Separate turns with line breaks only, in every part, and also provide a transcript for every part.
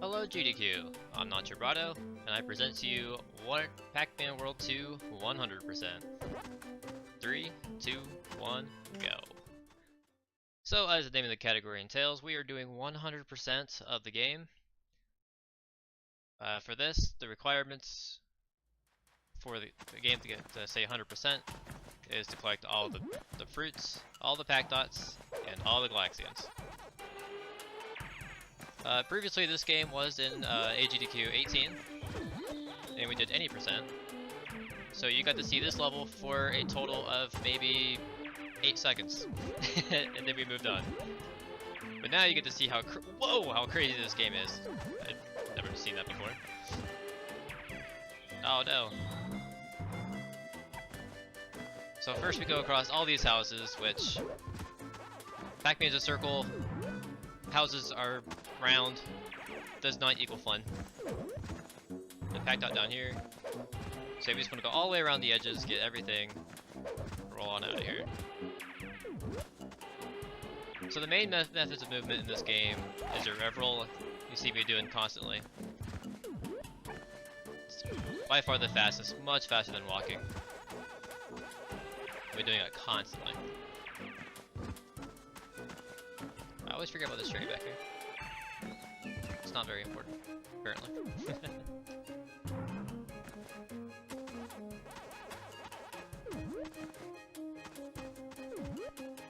Hello GDQ, I'm not your Brado, and I present to you Pac-Man World 2 100%. 3, 2, 1, go. So as the name of the category entails, we are doing 100% of the game. For this, the requirements for the game to get to say 100% is to collect all the fruits, all the Pac Dots, and all the Galaxians. Previously this game was in GDQ 18, and we did any percent. So you got to see this level for a total of maybe 8 seconds, and then we moved on. But now you get to see how how crazy this game is. I've never seen that before. Oh no. So first we go across all these houses, which Pac-Man is a circle, houses are round, does not equal fun. The Pac Dot down here. So we just want to go all the way around the edges, get everything, roll on out of here. So the main methods of movement in this game is a rev roll. You see me doing constantly. It's by far the fastest, much faster than walking. We're doing it constantly. I always forget about this tree back here. It's not very important, apparently.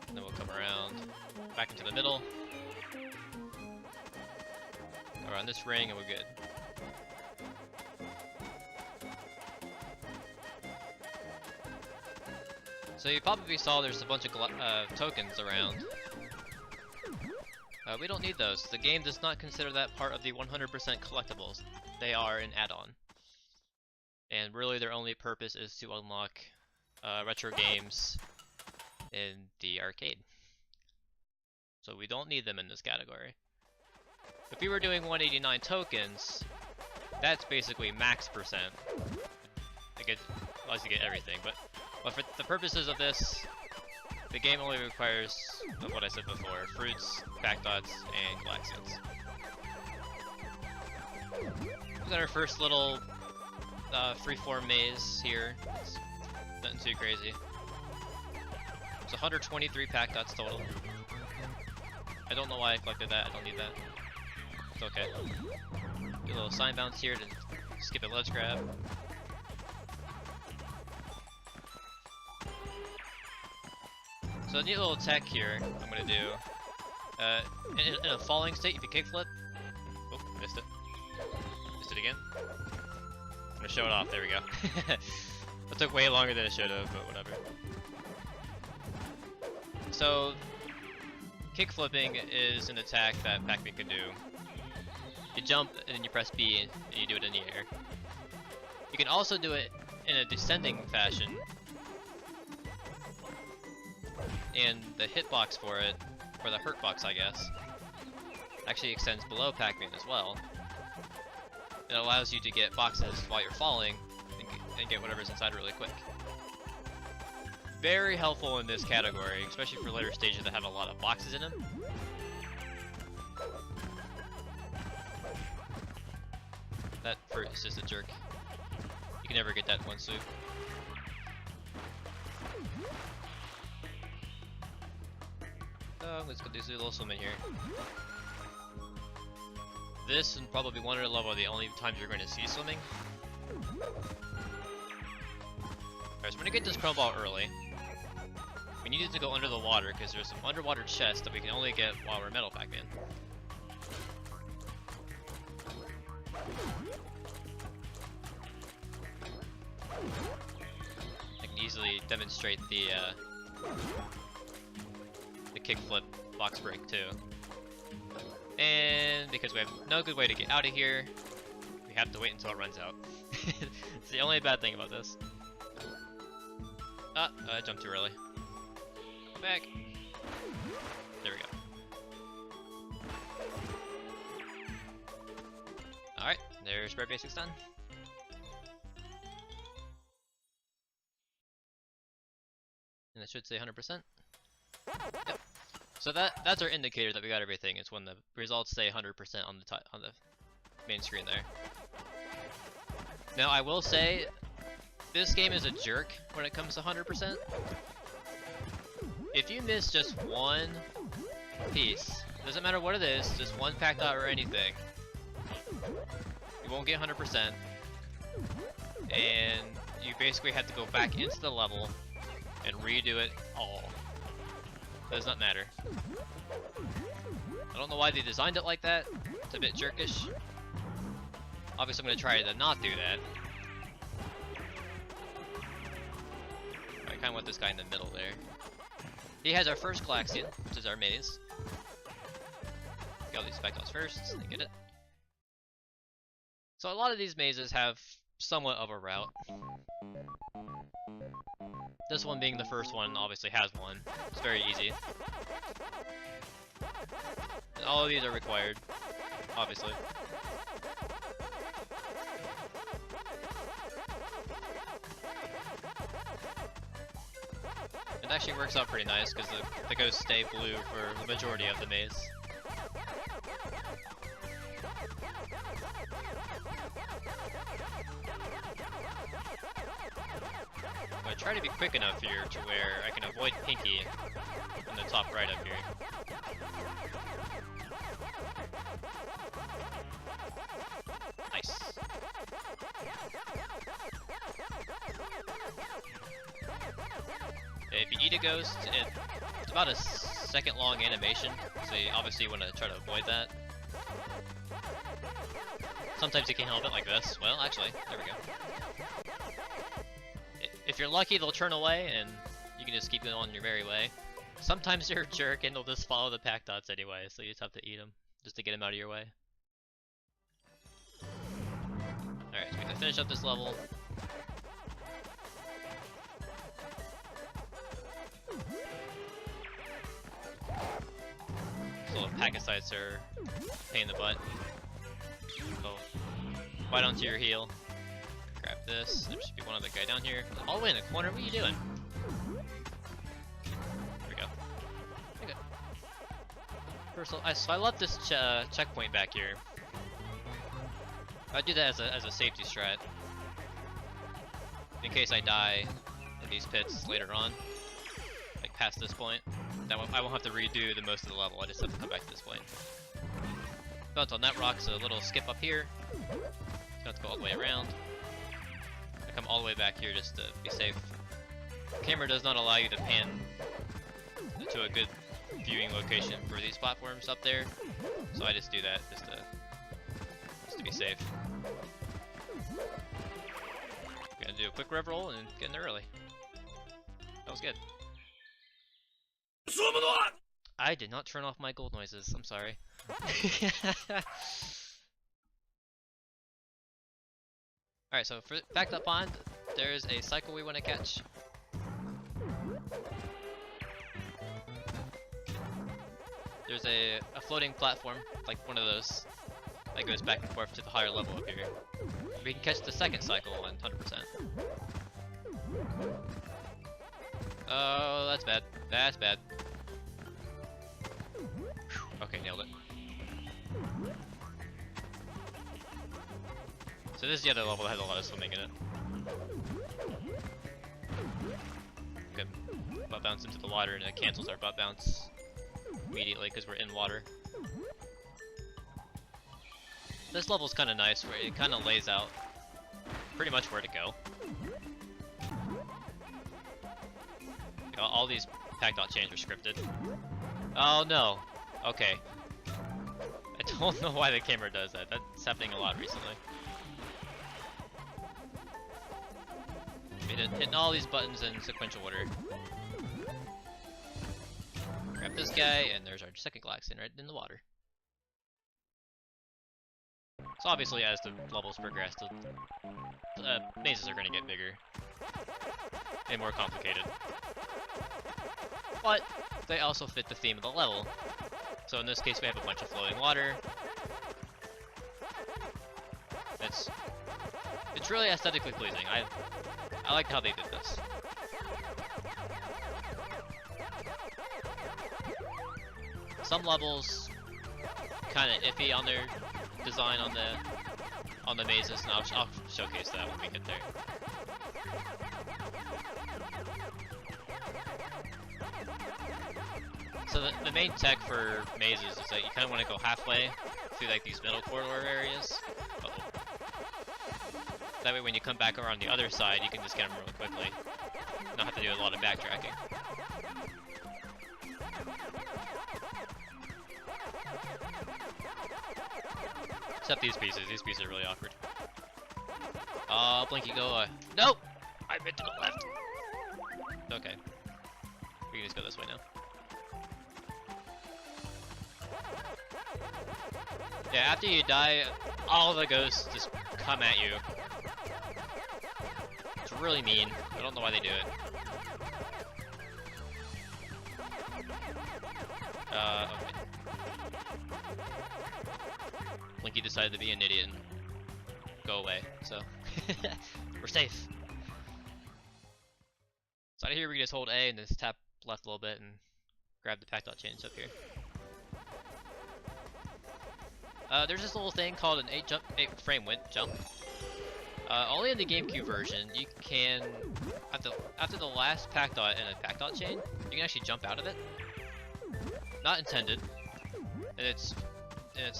And then we'll come around, back into the middle, around this ring, and we're good. So you probably saw there's a bunch of tokens around. We don't need those. The game does not consider that part of the 100% collectibles. They are an add-on. And really their only purpose is to unlock retro games in the arcade. So we don't need them in this category. If we were doing 189 tokens, that's basically max percent. Allows you to get everything, but for the purposes of this, the game only requires what I said before: fruits, Pac Dots, and Galaxians. We got our first little freeform maze here. It's nothing too crazy. It's 123 Pac Dots total. I don't know why I collected that. I don't need that. It's okay. Do a little sign bounce here to skip a ledge grab. So a neat little tech here I'm gonna do. In a falling state, if you kickflip, oh, missed it. Missed it again. I'm gonna show it off. There we go. That took way longer than it should have, but whatever. So kickflipping is an attack that Pac-Man can do. You jump and then you press B and you do it in the air. You can also do it in a descending fashion. And the hitbox for it, or the hurt box I guess, actually extends below Pac-Man as well. It allows you to get boxes while you're falling and get whatever's inside really quick. Very helpful in this category, especially for later stages that have a lot of boxes in them. That fruit is just a jerk. You can never get that in one swoop. Let's go do a little swimming here. This and probably Wonder Level are the only times you're going to see swimming. Alright, so we're gonna get this chrome ball early. We needed to go under the water because there's some underwater chests that we can only get while we're Metal Pac-Man. I can easily demonstrate the kickflip box break too. And because we have no good way to get out of here, we have to wait until it runs out. It's the only bad thing about this. I jumped too early. Go back. There we go. Alright, there's Rare Basics done. And it should say 100%. Yep. So that's our indicator that we got everything. It's when the results say 100% on the main screen there. Now I will say, this game is a jerk when it comes to 100%. If you miss just one piece, doesn't matter what it is, just one pack dot or anything, you won't get 100%, and you basically have to go back into the level and redo it all. Does not matter. I don't know why they designed it like that. It's a bit jerkish. Obviously I'm going to try to not do that. I kind of want this guy in the middle there. He has our first Galaxian, which is our maze. Get all these spectacles first, so they get it. So a lot of these mazes have somewhat of a route. This one being the first one obviously has one. It's very easy. And all of these are required, obviously. It actually works out pretty nice because the ghosts stay blue for the majority of the maze. I try to be quick enough here to where I can avoid Pinky in the top right up here. Nice. If you eat a ghost, it's about a second long animation, so obviously you want to try to avoid that. Sometimes you can't help it like this. Well, actually, there we go. If you're lucky, they'll turn away, and you can just keep going on your merry way. Sometimes they're a jerk, and they'll just follow the pack dots anyway, so you just have to eat them, just to get them out of your way. Alright, so we can finish up this level. This little packet sites are a pain in the butt. So, right onto your heel. Grab this. There should be one other guy down here. All the way in the corner. What are you doing? There we go. Okay. First, so I left this checkpoint back here. I do that as a safety strat, in case I die in these pits later on, like past this point. I won't have to redo the most of the level. I just have to come back to this point. Bounce on that rock, so a little skip up here. So I have to go all the way around. I come all the way back here just to be safe. The camera does not allow you to pan to a good viewing location for these platforms up there, so I just do that just to be safe. Gonna do a quick rev roll and get in there early. That was good. I did not turn off my gold noises. I'm sorry. Alright, so for back up pond, there's a cycle we want to catch. There's a floating platform, like one of those, that goes back and forth to the higher level up here. We can catch the second cycle in 100%. Oh, that's bad. That's bad. Okay, nailed it. So this is the other level that has a lot of swimming in it. Good. Butt bounce into the water and it cancels our butt bounce immediately because we're in water. This level's kind of nice where it kind of lays out pretty much where to go. All these pack.chains are scripted. Oh no. Okay. I don't know why the camera does that. That's happening a lot recently. Hitting all these buttons in sequential order. Grab this guy, and there's our second Galaxian right in the water. So obviously, as the levels progress, the mazes are going to get bigger and more complicated. But they also fit the theme of the level. So in this case, we have a bunch of flowing water. It's really aesthetically pleasing. I like how they did this. Some levels kind of iffy on their design on the mazes, and I'll showcase that when we get there. So the main tech for mazes is that you kind of want to go halfway through like these middle corridor areas. Uh-oh. That way when you come back around the other side, you can just get them really quickly. Not have to do a lot of backtracking. Except these pieces are really awkward. Blinky, go, nope! I meant to go left. Okay. We can just go this way now. Yeah, after you die, all the ghosts just come at you. It's really mean. I don't know why they do it. Okay. Blinky decided to be an idiot and go away, so we're safe. So out of here we can just hold A and just tap left a little bit and grab the Pac-Chains up here. There's this little thing called an 8 frame width jump. Only in the GameCube version, you can, after the last Pac-Dot and a Pac-Chain, you can actually jump out of it. Not intended, and it's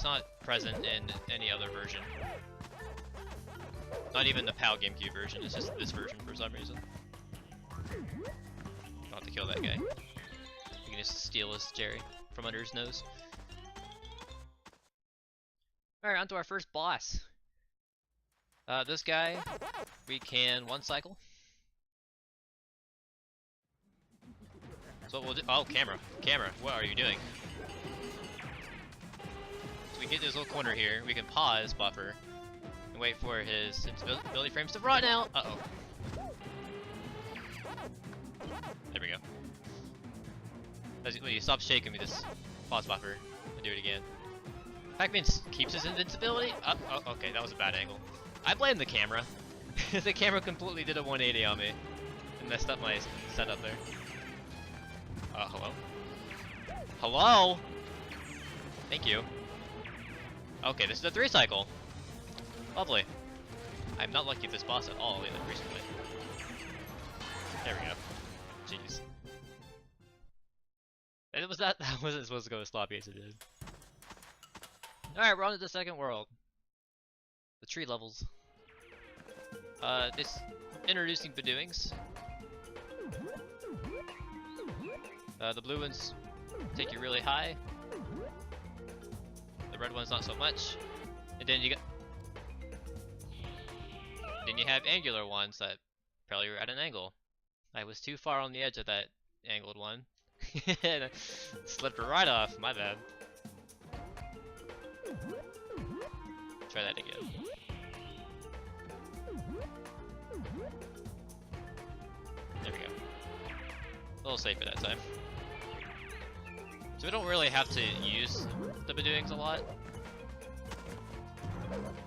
not present in any other version. Not even the PAL GameCube version, it's just this version for some reason. Don't have to kill that guy. You can just steal his Jerry from under his nose. Alright, on to our first boss. This guy, we can one cycle. So what we'll do— oh, camera, what are you doing? So we get this little corner here, we can pause buffer, and wait for his ability frames to run out! Uh-oh. There we go. When you stop shaking, we just pause buffer and do it again. Pac-Man keeps his invincibility? Oh, okay, that was a bad angle. I blame the camera. The camera completely did a 180 on me and messed up my setup there. Hello? Hello? Thank you. Okay, this is a 3 cycle. Lovely. I'm not lucky with this boss at all recently. There we go. Jeez. That wasn't supposed to go as sloppy as it did. Alright, we're on to the second world. The tree levels. This introducing Bedouins. The blue ones take you really high. The red ones not so much. And then you have angular ones that probably are at an angle. I was too far on the edge of that angled one. And I slipped right off, my bad. Try that again. There we go. A little safer that time. So we don't really have to use the Bedouins a lot.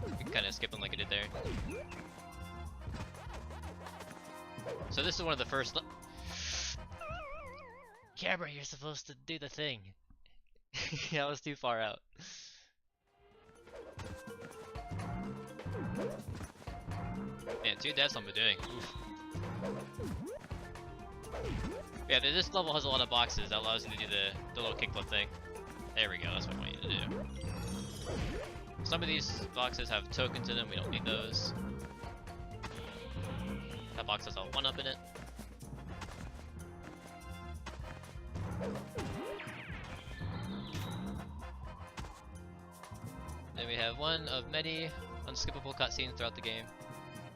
We can kind of skip them like I did there. So this is one of the first— camera, you're supposed to do the thing. Yeah, I was too far out. Man, 2 deaths on Bedouin. Oof. Yeah, this level has a lot of boxes that allows you to do the little kickflip thing. There we go, that's what I want you to do. Some of these boxes have tokens in them, we don't need those. That box has a 1-up in it. Then we have one of many unskippable cutscenes throughout the game.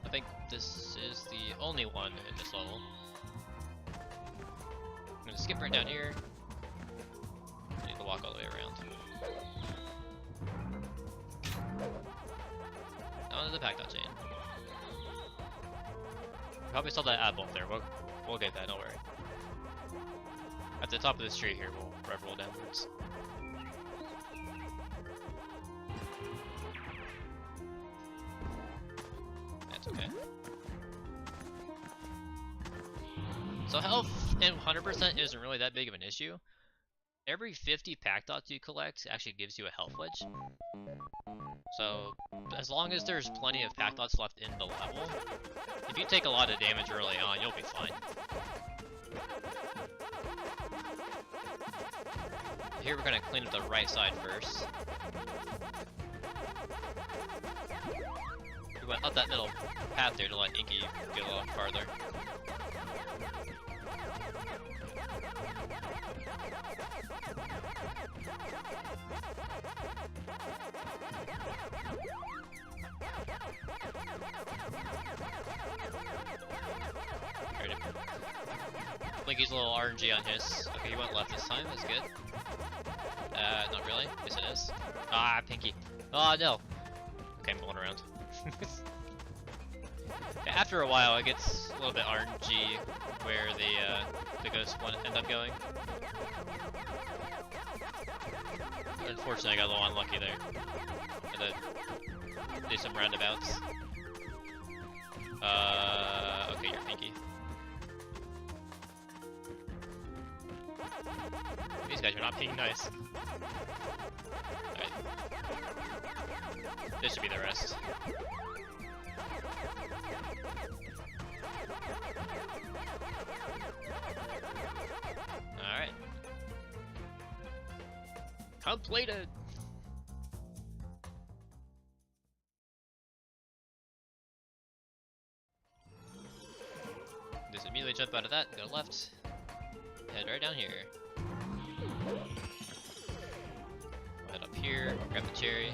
I think this is the only one in this level. I'm gonna skip right down here. I need to walk all the way around. Onto the Pac-Chain. Probably saw that apple up there. We'll get that, don't worry. At the top of this tree here, we'll roll downwards. That's okay. So health in 100% isn't really that big of an issue. Every 50 Pac-Dots you collect actually gives you a health wedge. So, as long as there's plenty of pack dots left in the level, if you take a lot of damage early on, you'll be fine. Here we're gonna clean up the right side first. We went up that middle path there to let Inky get a little farther. Blinky's a little RNG on his. Okay, he went left this time, that's good. Not really. Yes, it is. Ah, Pinky. Oh, no. Okay, I'm going around. After a while, it gets a little bit RNG where the ghosts end up going. Unfortunately, I got a little unlucky there. I had to do some roundabouts. Okay, you're Pinky. These guys are not being nice. Alright. This should be the rest. Alright. Completed! Just immediately jump out of that, go left. Head right down here. We'll head up here, grab the cherry.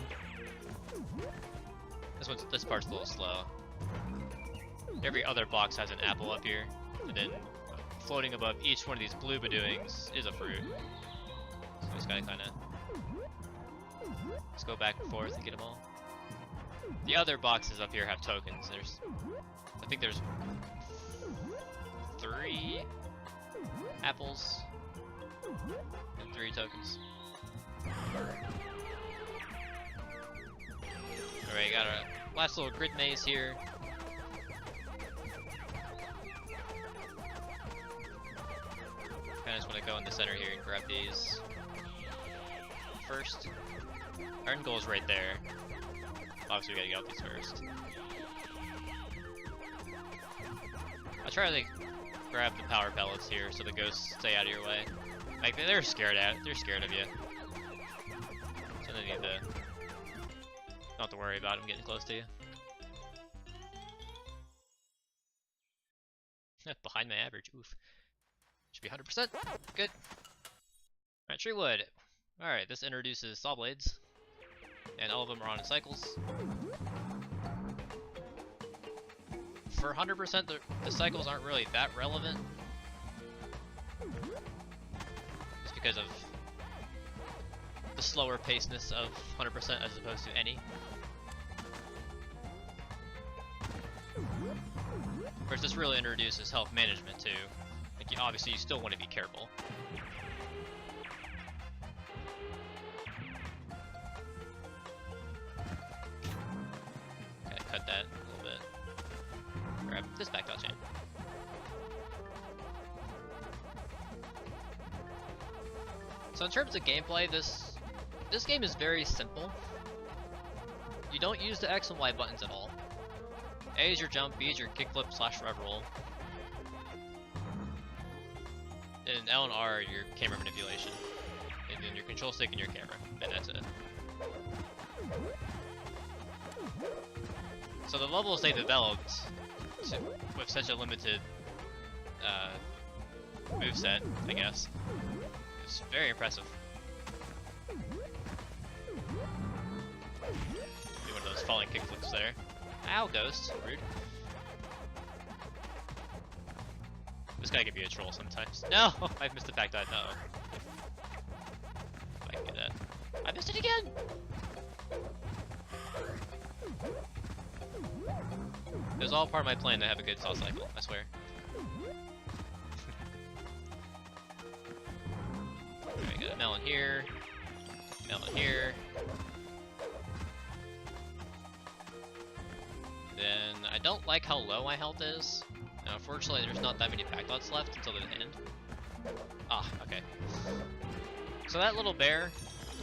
This part's a little slow. Every other box has an apple up here, and then floating above each one of these blue badooings is a fruit. So we just gotta kinda just go back and forth and get them all. The other boxes up here have tokens. I think there's 3 apples and 3 tokens. Alright, got our last little grid maze here. Kinda just wanna go in the center here and grab these first. Our end goal is right there. Obviously we gotta get out these first. I'll try to grab the power pellets here so the ghosts stay out of your way. Like they're scared of you. So they need to not to worry about them getting close to you. Behind my average, oof. Should be 100%. Good. Alright, tree wood. Alright, this introduces saw blades. And all of them are on cycles. For 100%, the cycles aren't really that relevant. Just because of the slower pacedness of 100% as opposed to any. Of course, this really introduces health management too. Like, obviously, you still want to be careful. Gotta cut that a little bit. Grab this back dot chain. So in terms of gameplay, this game is very simple. You don't use the X and Y buttons at all. A is your jump, B is your kickflip / rev roll. And L and R are your camera manipulation. And then your control stick and your camera. And that's it. So the levels they developed with such a limited moveset, I guess, it's very impressive. Do one of those falling kickflips there. Ow, ghost. Rude. This guy can be a troll sometimes. No! I missed the back dive. No. I can get that. I missed it again! It was all part of my plan to have a good saw cycle, I swear. Alright, got a melon here. Melon here. Then, I don't like how low my health is. Now, unfortunately, there's not that many pack dots left until the end. Ah, okay. So that little bear,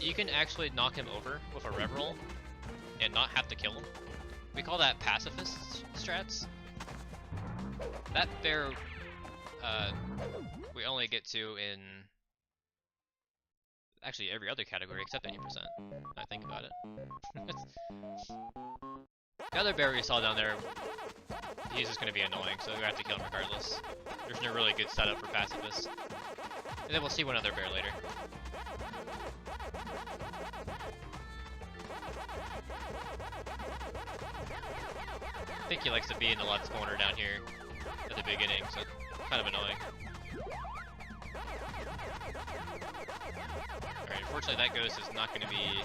you can actually knock him over with a rev roll. and not have to kill them. We call that pacifist strats. That bear, we only get to in actually every other category except 80%. I think about it. The other bear we saw down there, he's just going to be annoying, so we have to kill him regardless. There's no really good setup for pacifists. And then we'll see one other bear later. I think he likes to be in the left corner down here at the beginning, so it's kind of annoying. Alright, unfortunately that ghost is not going to be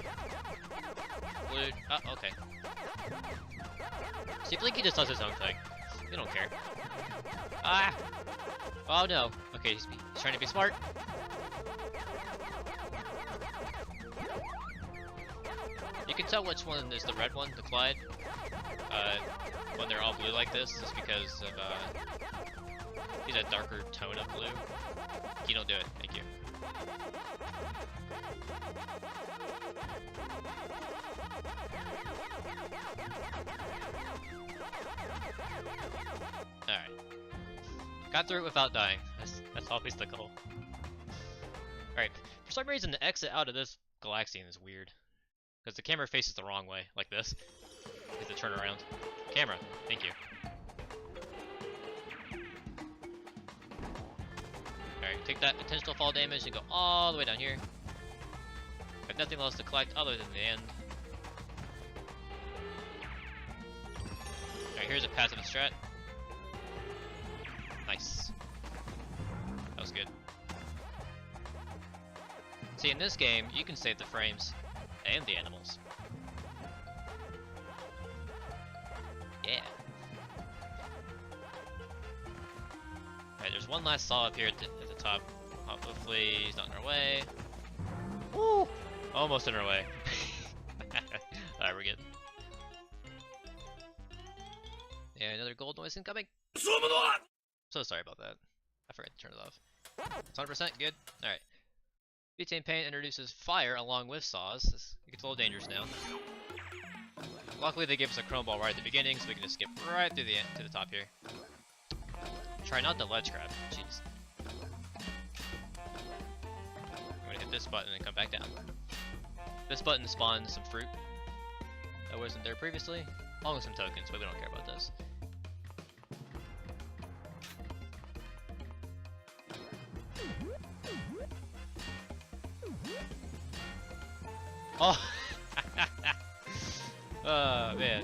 blue. Oh, okay. See, Blinky just does his own thing. They don't care. Ah! Oh no. Okay, he's trying to be smart. You can tell which one is the red one, the Clyde. When they're all blue like this, just because of, he's a darker tone of blue. You don't do it, thank you. Alright. Got through it without dying. That's always the goal. Alright, for some reason the exit out of this Galaxian is weird. Because the camera faces the wrong way, like this. You have to turn around. Camera, thank you. Alright, take that intentional fall damage and go all the way down here. Got nothing else to collect other than the end. Alright, here's a passive strat. Nice. That was good. See, in this game, you can save the frames and the animals. Yeah. Alright, there's one last saw up here at the top. Hopefully he's not in our way. Woo! Almost in our way. Alright, we're good. Yeah, another gold noise incoming. So sorry about that. I forgot to turn it off. It's 100% good. Alright. Butane paint introduces fire along with saws. It gets a little dangerous now. Luckily they gave us a chrome ball right at the beginning, so we can just skip right through the end to the top here. Try not to ledge grab. Jeez. I'm gonna hit this button and come back down. This button spawns some fruit that wasn't there previously, along with some tokens, but we don't care about this. Oh! Oh, man.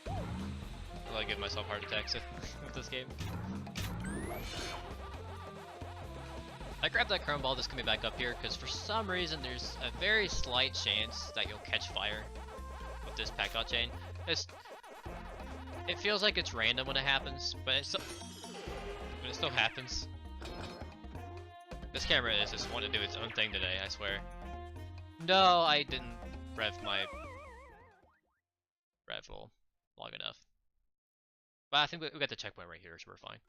I like giving myself heart attacks with this game. I grabbed that chrome ball just coming back up here because for some reason there's a very slight chance that you'll catch fire with this pack-out chain. It feels like it's random when it happens, but it still happens. This camera is just want to do its own thing today, I swear. No, I didn't rev my rifle long enough. But I think we got the checkpoint right here, so we're fine.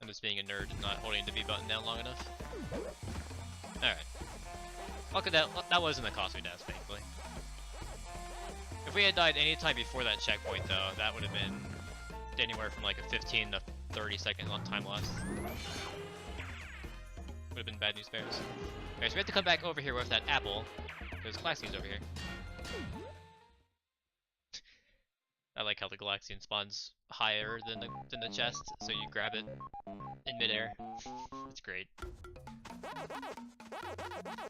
I'm just being a nerd and not holding the B button down long enough. Alright. Okay, that wasn't a costly death, thankfully. If we had died any time before that checkpoint, though, that would have been anywhere from like a 15 to 30 second time loss. Would have been bad news bears. Alright, so we have to come back over here with that apple, because Galaxian's over here. I like how the Galaxian spawns higher than the chest, so you grab it in midair. It's great.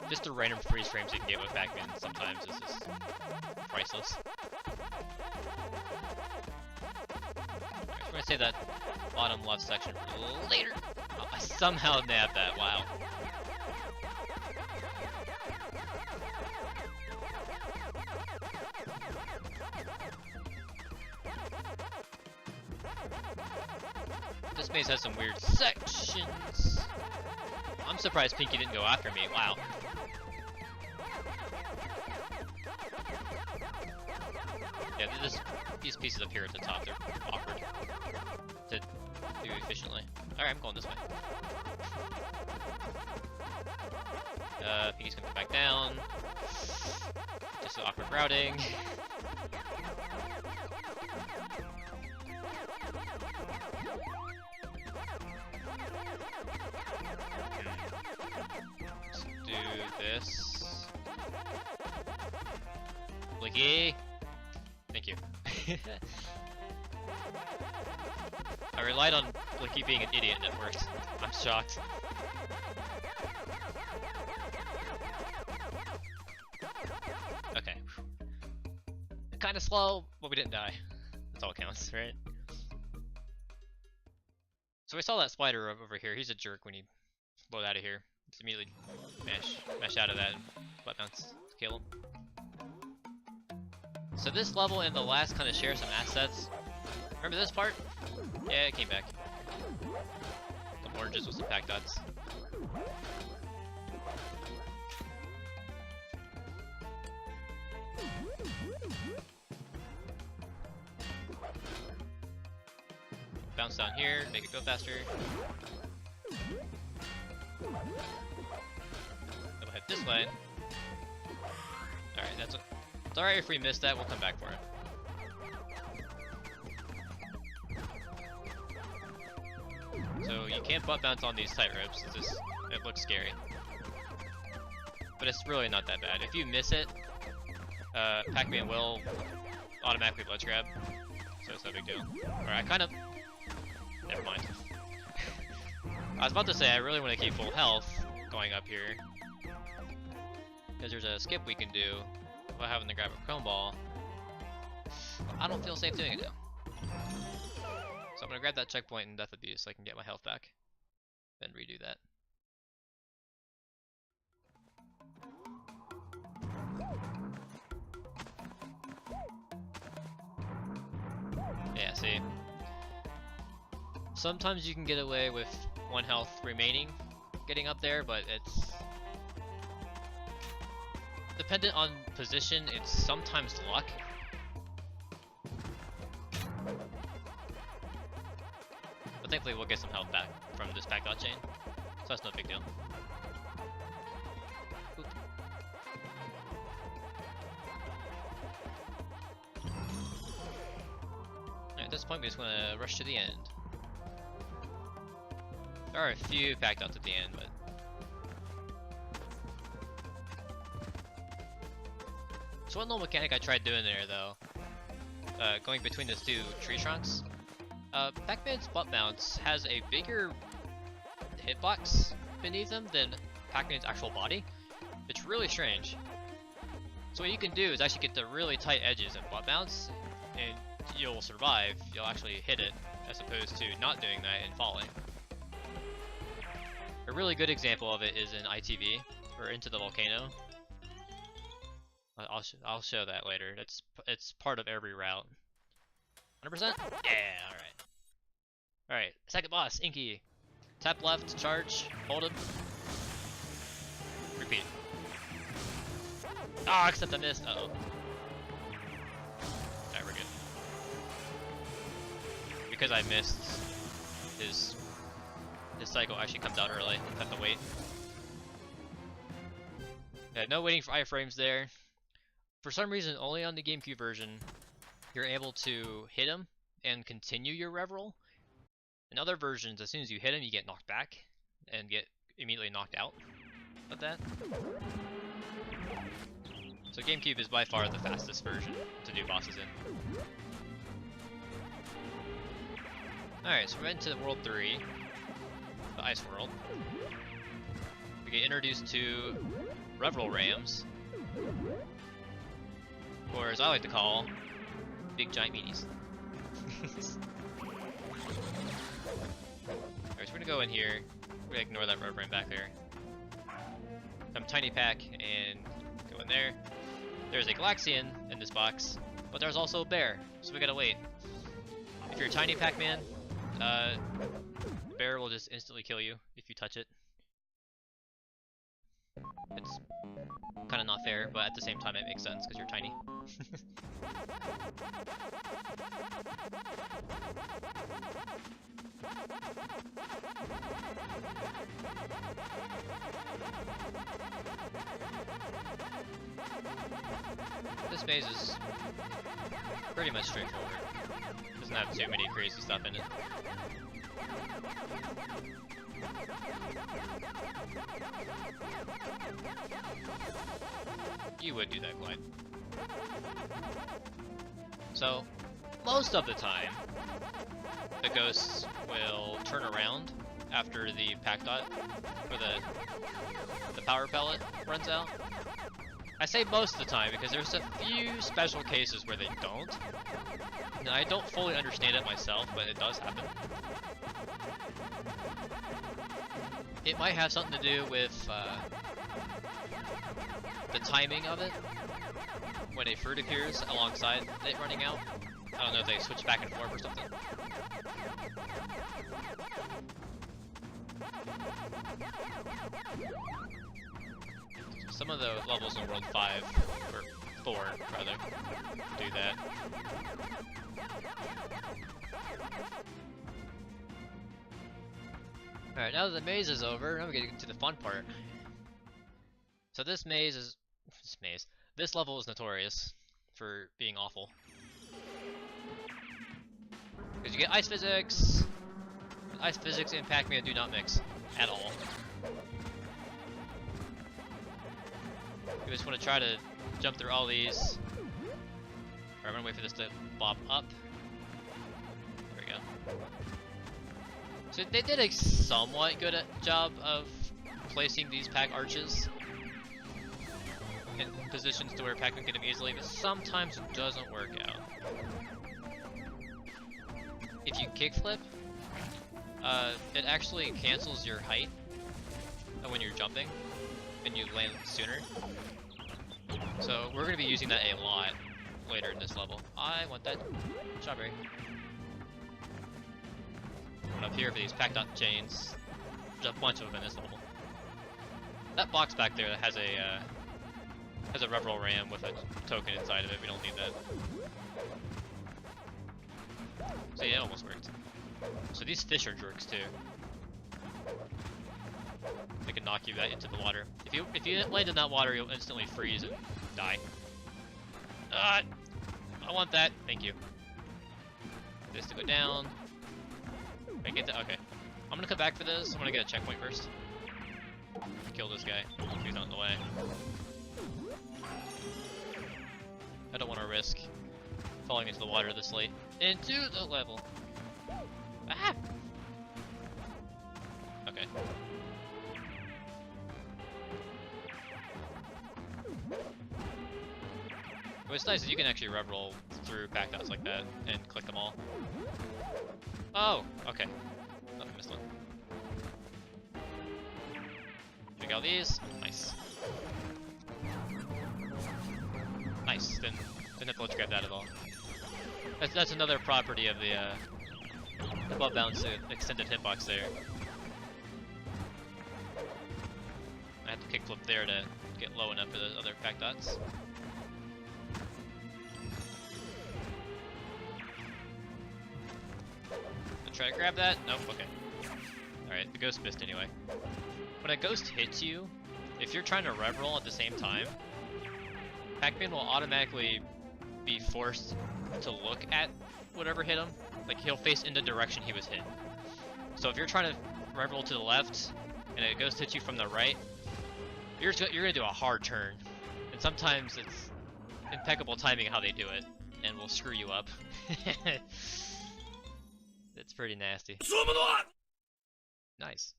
Just the random freeze frames you can get with Pac-Man sometimes is just priceless. Alright, we're gonna save that bottom left section for later. Oh, I somehow nabbed that, wow. This maze has some weird sections. I'm surprised Pinky didn't go after me, wow. Yeah, these pieces up here at the top, they're awkward to do efficiently. Alright, I'm going this way. Pinky's gonna come back down. Just so awkward routing. Let's do this. Blicky! Thank you. I relied on Blicky being an idiot and it worked. I'm shocked. Okay. Kinda slow, but we didn't die. That's all counts, right? So we saw that spider over here. He's a jerk when he blowed out of here. Just immediately mash out of that and butt bounce to kill him. So this level and the last kind of share some assets. Remember this part? Yeah, it came back. Some oranges with some pack dots. Bounce down here, make it go faster. Then we'll head this way. Alright, that's it. It's alright if we miss that, we'll come back for it. So you can't butt bounce on these tight ropes, it looks scary. But it's really not that bad. If you miss it, Pac-Man will automatically ledge grab, so it's no big deal. Alright, never mind. I was about to say I really want to keep full health going up here, because there's a skip we can do without having to grab a chrome ball. I don't feel safe doing it now. So I'm gonna grab that checkpoint in Death Abuse so I can get my health back. Then redo that. Yeah, see? Sometimes you can get away with 1 health remaining getting up there, but it's dependent on position, it's sometimes luck. But thankfully we'll get some health back from this pack dot chain, so that's no big deal. Oop. At this point we just want to rush to the end. There are a few pack dots at the end, but so one little mechanic I tried doing there though, going between those 2 tree trunks, Pac-Man's butt bounce has a bigger hitbox beneath them than Pac-Man's actual body. It's really strange. So what you can do is actually get the really tight edges and butt bounce, and you'll survive. You'll actually hit it, as opposed to not doing that and falling. A really good example of it is in ITV, or Into the Volcano. I'll show that later. It's part of every route. 100%? Yeah, alright. Alright, second boss, Inky. Tap left to charge, hold him. Repeat. Ah, except I missed. Uh oh. Alright, we're good. Because I missed, his cycle actually comes out early. Have to wait. Yeah, no waiting for iframes there. For some reason, only on the GameCube version, you're able to hit him and continue your rev roll. In other versions, as soon as you hit him, you get knocked back and get immediately knocked out of that. So GameCube is by far the fastest version to do bosses in. Alright, so we're into World 3, the Ice World. We get introduced to rev roll rams, or as I like to call, big giant meaties. Alright, so we're gonna go in here. We're gonna ignore that rev ram back there. Some tiny pack and go in there. There's a Galaxian in this box, but there's also a bear, so we gotta wait. If you're a tiny Pac-Man, the bear will just instantly kill you if you touch it. It's kind of not fair, but at the same time it makes sense because you're tiny. This maze is pretty much straightforward. Doesn't have too many crazy stuff in it. You would do that, Glide. So, most of the time, the ghosts will turn around after the pack dot, or the power pellet runs out. I say most of the time because there's a few special cases where they don't. And I don't fully understand it myself, but it does happen. It might have something to do with the timing of it, when a fruit appears alongside it running out. I don't know if they switch back and forth or something. Some of the levels in World 5, or 4 rather, do that. Alright, now that the maze is over, now we're getting to the fun part. So this level is notorious for being awful. Because you get ice physics. Ice physics and Pac-Man do not mix at all. You just want to try to jump through all these. Alright, I'm gonna wait for this to bob up. There we go. So they did a somewhat good job of placing these pack arches in positions to where Pac-Man can get them easily, but sometimes it doesn't work out. If you kickflip, it actually cancels your height when you're jumping, and you land sooner. So we're going to be using that a lot later in this level. I want that strawberry. Going up here for these pack dot chains. There's a bunch of them in this level. That box back there has a rev-roll ram with a token inside of it. We don't need that. So yeah, it almost worked. So these fish are jerks too. They can knock you right into the water. If you land in that water, you'll instantly freeze and die. I want that. Thank you. This to go down. Make it to, okay. I'm gonna come back for this. I'm gonna get a checkpoint first. Kill this guy. He's not in the way. I don't want to risk falling into the water this late. Into the level. Ah! Okay. What's nice is you can actually rev roll through pack dots like that and click them all. Oh, okay. Oh, I missed one. Pick out these. Nice. Nice. Didn't have to let's grab that at all. That's another property of the above bounds extended hitbox there. I have to kickflip there to get low enough for the other pack dots. Try to grab that? Nope, okay. Alright, the ghost missed anyway. When a ghost hits you, if you're trying to rev roll at the same time, Pac-Man will automatically be forced to look at whatever hit him. Like, he'll face in the direction he was hit. So if you're trying to rev roll to the left, and a ghost hits you from the right, you're gonna do a hard turn. And sometimes it's impeccable timing how they do it, and will screw you up. It's pretty nasty. Nice.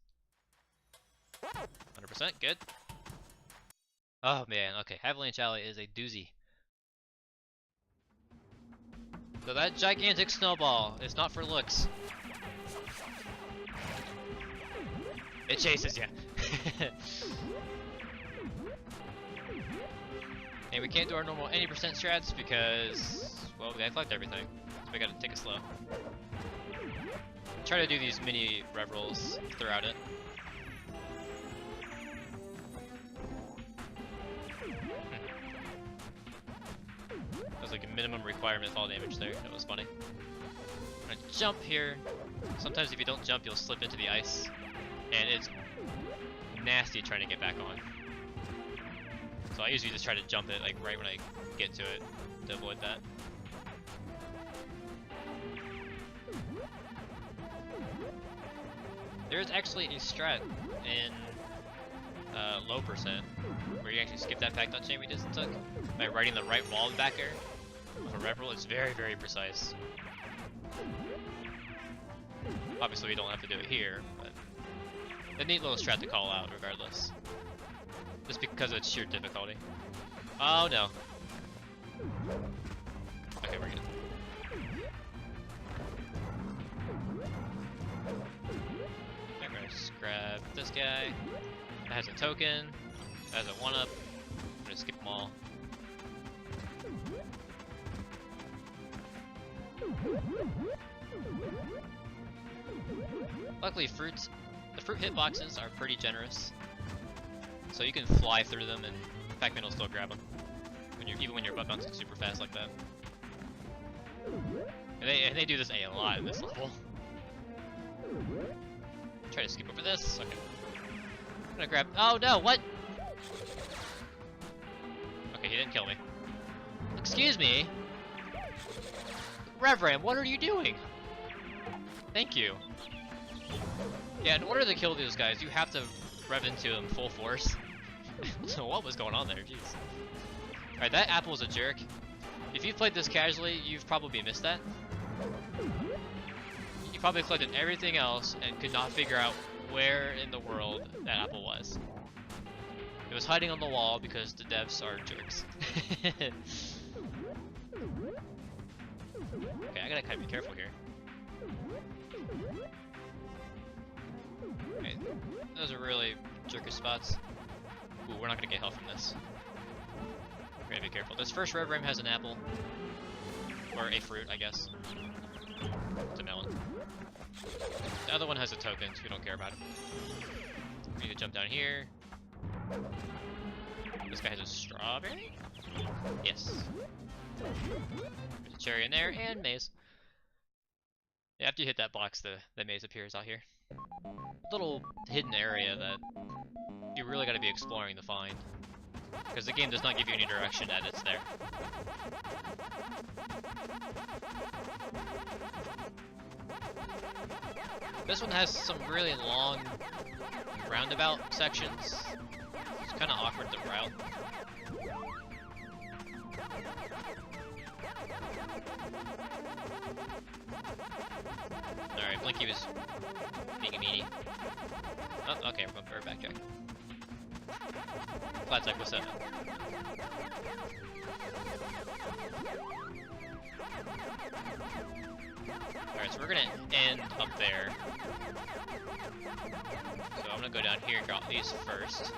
100%, good. Oh man, okay, Avalanche Alley is a doozy. So that gigantic snowball is not for looks. It chases you. And we can't do our normal 80% strats because, well, we gotta collect everything. So we gotta take it slow. Try to do these mini rev rolls throughout it. That was like a minimum requirement fall damage there. That was funny. I'm gonna jump here. Sometimes if you don't jump, you'll slip into the ice. And it's nasty trying to get back on. So I usually just try to jump it like right when I get to it to avoid that. There's actually a strat in low percent where you actually skip that Pac-Man chain we just took by riding the right wall in the back air of a rev roll. It's very, very precise. Obviously we don't have to do it here, but a neat little strat to call out regardless. Just because of its sheer difficulty. Oh no. Okay, we're good. Okay, I'm gonna just grab this guy. That has a token. That has a 1-up. I'm gonna skip them all. Luckily, the fruit hitboxes are pretty generous, so you can fly through them, and Pac-Man will still grab them even when you're butt bouncing super fast like that. And they do this a lot in this level. Try to skip over this. Okay. I'm gonna grab. Oh no! What? Okay, he didn't kill me. Excuse me, Reverend. What are you doing? Thank you. Yeah, in order to kill these guys, you have to rev into them full force. So what was going on there? Jeez. Alright, that apple's a jerk. If you've played this casually, you've probably missed that. You probably collected everything else and could not figure out where in the world that apple was. It was hiding on the wall because the devs are jerks. Okay, I gotta kind of be careful here. Okay, those are really jerkish spots. Ooh, we're not gonna get health from this. We're gonna be careful. This first red rim has an apple. Or a fruit, I guess. It's a melon. The other one has a token, so we don't care about it. We need to jump down here. This guy has a strawberry? Yes. There's a cherry in there, and maze. Yeah, after you hit that box, the maze appears out here. Little hidden area that you really gotta be exploring to find. Because the game does not give you any direction that it's there. This one has some really long roundabout sections. It's kind of awkward to route. Alright, Blinky was being a meanie. Oh, okay, we're backtrack. Flat cycle 7. Alright, so we're gonna end up there. So I'm gonna go down here and drop these first.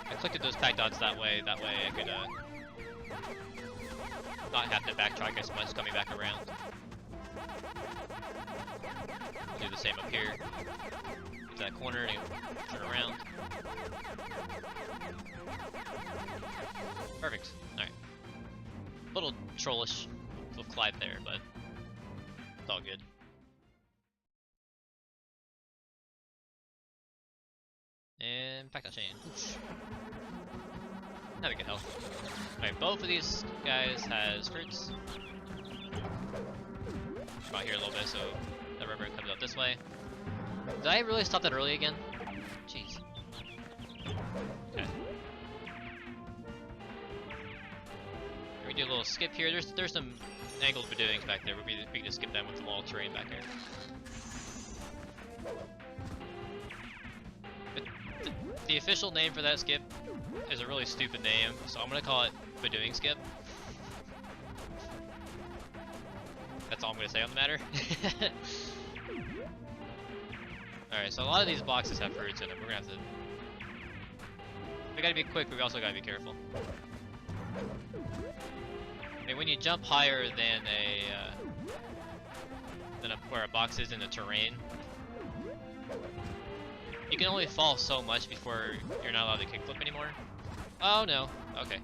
I clicked those tag dots that way I could not have to backtrack as much coming back around. I'll do the same up here. Get to that corner and turn around. Perfect. Alright. Little trollish little Clyde there, but it's all good. And pack that chain. Oof. Have a good health. Alright, both of these guys has fruits. Come out here a little bit so the river comes out this way. Did I really stop that early again? Jeez. Okay. We do a little skip here. There's some angled bedoings back there. We can just skip them with the wall terrain back here. The official name for that skip is a really stupid name, so I'm gonna call it Bedewing Skip. That's all I'm gonna say on the matter. Alright, so a lot of these boxes have fruits in them. We're gonna have to... We gotta be quick, but we also gotta be careful. I mean, when you jump higher than where a box is in the terrain, you can only fall so much before you're not allowed to kickflip anymore. Oh no. Okay.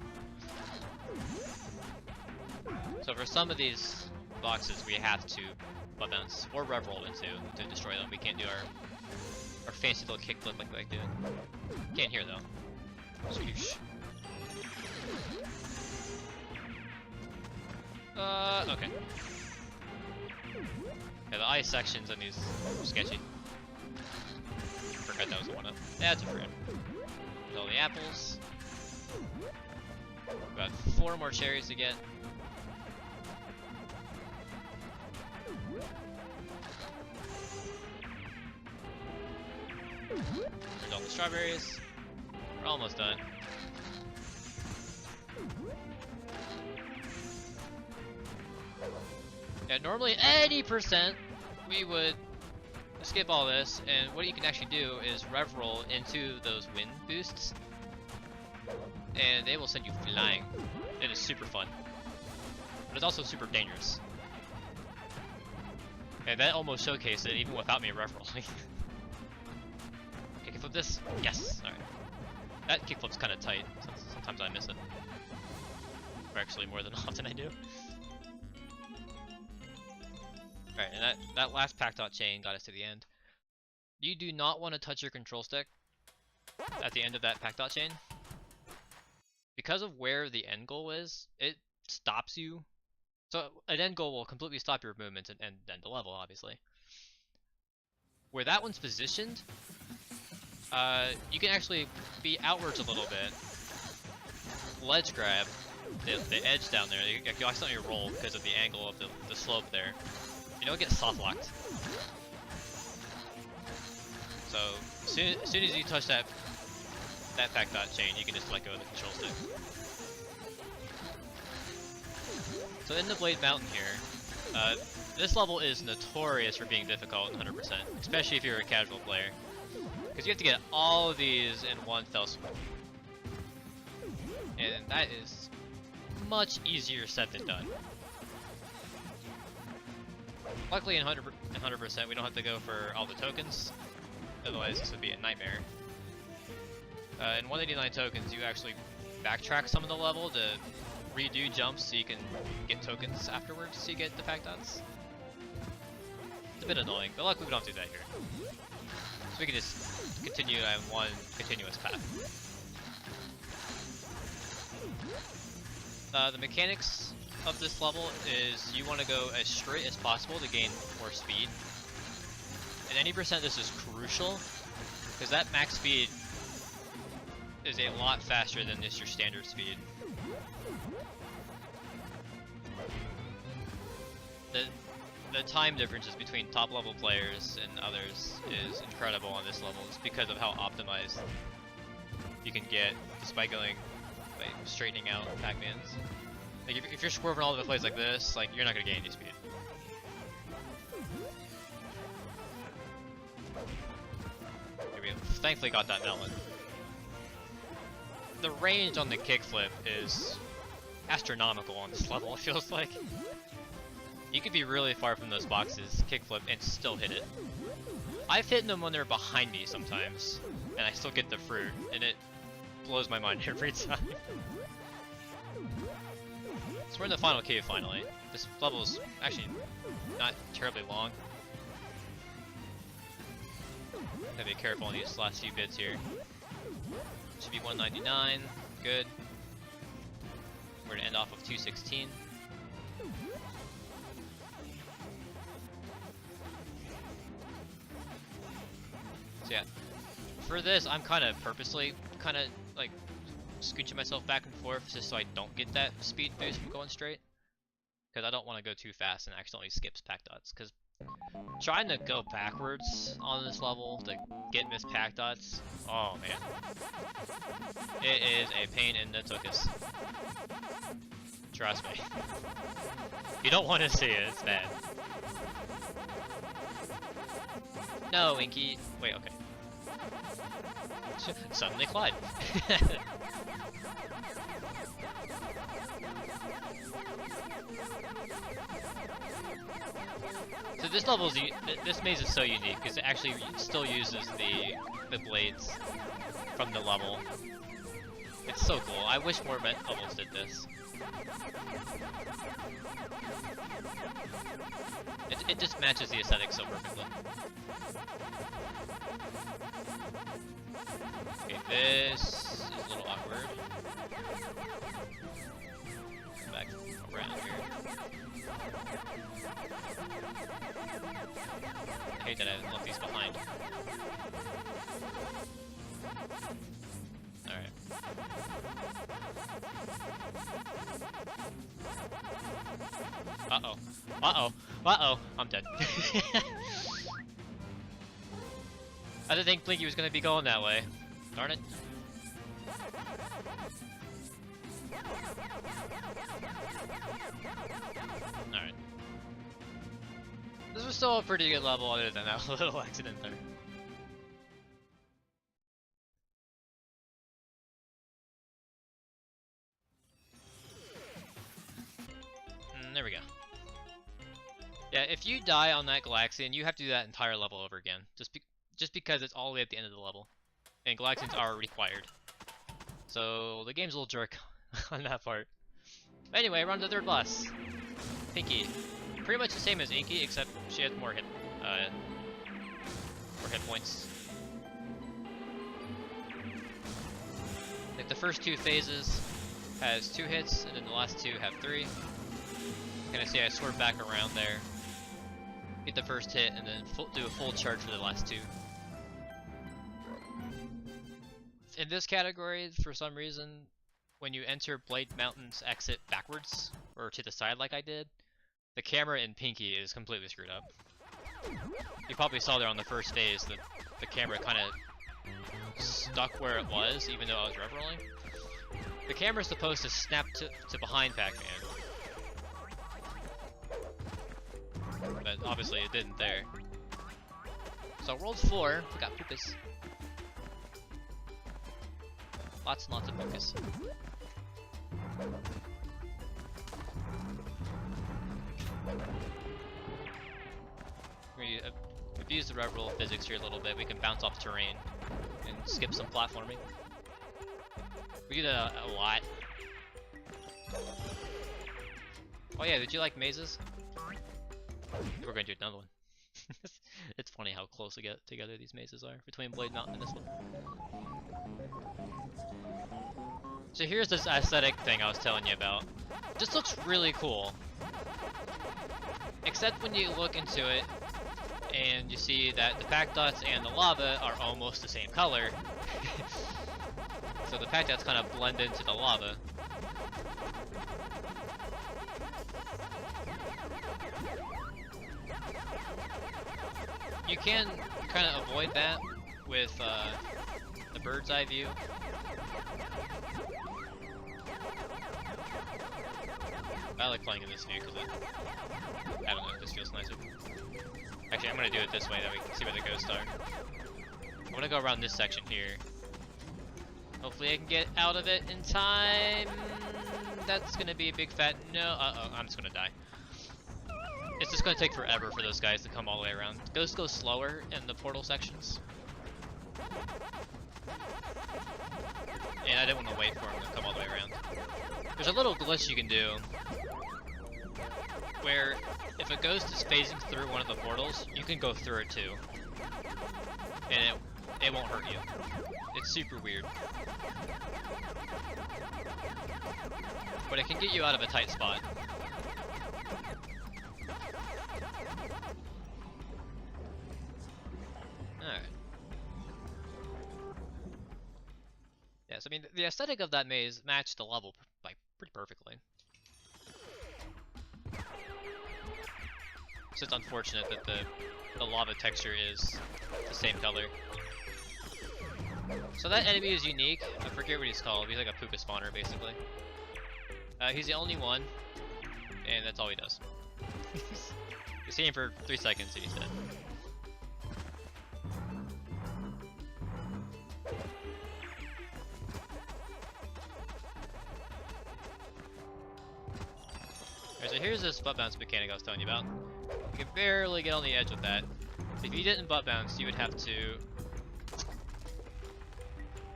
So for some of these boxes, we have to butt bounce or rev roll into to destroy them. We can't do our fancy little kickflip like we like doing. Can't hear though. Swoosh. Okay. Yeah, the ice sections on these are sketchy. Forgot that was the one up. That's a fruit. There's all the apples. About 4 more cherries to get. There's all the strawberries. We're almost done. Yeah, normally 80% we would skip all this, and what you can actually do is rev roll into those wind boosts, and they will send you flying. It is super fun, but it's also super dangerous. And that almost showcased it even without me rev rolling. Okay, kickflip this. Yes. All right. That kickflip's kind of tight. Sometimes I miss it. Or actually, more than often I do. Alright, and that last pack dot chain got us to the end. You do not want to touch your control stick at the end of that pack dot chain. Because of where the end goal is, it stops you. So an end goal will completely stop your movement and end the level, obviously. Where that one's positioned, you can actually be outwards a little bit, ledge grab the edge down there. You accidentally roll because of the angle of the slope there. You don't get soft locked. So as soon as you touch that pack dot chain, you can just let go of the control stick. So in the Blade Mountain here, this level is notorious for being difficult 100%, especially if you're a casual player, because you have to get all of these in one fell swoop, and that is much easier said than done. Luckily in 100% we don't have to go for all the tokens, otherwise this would be a nightmare. In 189 tokens you actually backtrack some of the level to redo jumps so you can get tokens afterwards so you get the pack dots. It's a bit annoying, but luckily we don't do that here. So we can just continue on one continuous path. The mechanics of this level is you want to go as straight as possible to gain more speed. And any percent this is crucial, because that max speed is a lot faster than just your standard speed. The time differences between top level players and others is incredible on this level. It's because of how optimized you can get despite going like straightening out Pac-Mans. Like if you're swerving all over the place like this, like you're not gonna gain any speed. Here we thankfully got that melon. The range on the kickflip is astronomical on this level, it feels like. You could be really far from those boxes, kickflip, and still hit it. I've hit them when they're behind me sometimes, and I still get the fruit, and it blows my mind every time. So we're in the final cave finally. This level is actually not terribly long. Gotta be careful on these last few bits here. Should be 199, good. We're gonna end off with 216. So yeah, for this I'm kind of purposely like scooching myself back and forth just so I don't get that speed boost from going straight, because I don't want to go too fast and accidentally skip pack dots, because trying to go backwards on this level to get missed pack dots, oh man, it is a pain in the tuchus. Trust me. You don't want to see it, it's bad. No, Inky. Wait, okay. Suddenly Clyde. So this level is this maze is so unique because it actually still uses the blades from the level. It's so cool. I wish more levels did this. It just matches the aesthetic so perfectly. Okay, this is a little awkward. Come back around here. I hate that I left these behind. Alright. Uh-oh. Uh-oh. Uh-oh. I'm dead. I didn't think Blinky was gonna be going that way. Darn it. Alright. This was still a pretty good level other than that little accident there. There we go. Yeah, if you die on that Galaxian, you have to do that entire level over again. Just because it's all the way at the end of the level. And Galaxians are required. So the game's a little jerk on that part. But anyway, we're on to the third boss. Pinky. Pretty much the same as Inky, except she has more hit points. Like the first two phases has 2 hits, and then the last 2 have 3. Kind of see I swerve back around there, get the first hit, and then do a full charge for the last 2. In this category, for some reason, when you enter Blade Mountain's exit backwards, or to the side like I did, the camera in Pinky is completely screwed up. You probably saw there on the first phase that the camera kind of stuck where it was, even though I was rev rolling. The camera's supposed to snap to behind Pac-Man. But obviously it didn't there. So World 4, we got Pukas. Lots and lots of Pukas. We abuse the rev roll physics here a little bit. We can bounce off terrain and skip some platforming. We do that a lot. Oh yeah, did you like mazes? We're going to do another one. It's funny how close together these mazes are between Blade Mountain and this one. So here's this aesthetic thing I was telling you about. It just looks really cool. Except when you look into it and you see that the pack dots and the lava are almost the same color. So the pack dots kind of blend into the lava. You can kind of avoid that with the bird's eye view. I like playing in this view because I don't know, it just feels nicer. Actually, I'm gonna do it this way that we can see where the ghosts are. I'm gonna go around this section here. Hopefully I can get out of it in time. That's gonna be a big fat no. Uh-oh, I'm just gonna die. It's just gonna take forever for those guys to come all the way around. Ghosts go slower in the portal sections. And I didn't want to wait for them to come all the way around. There's a little glitch you can do where if a ghost is phasing through one of the portals, you can go through it too. And it won't hurt you. It's super weird. But it can get you out of a tight spot. Alright. Yes, I mean, the aesthetic of that maze matched the level like pretty perfectly. It's just unfortunate that the lava texture is the same color. So that enemy is unique. I forget what he's called. He's like a puka spawner, basically. He's the only one, and that's all he does. You see him for 3 seconds and he's dead. Alright, so here's this butt bounce mechanic I was telling you about. You can barely get on the edge with that. If you didn't butt bounce, you would have to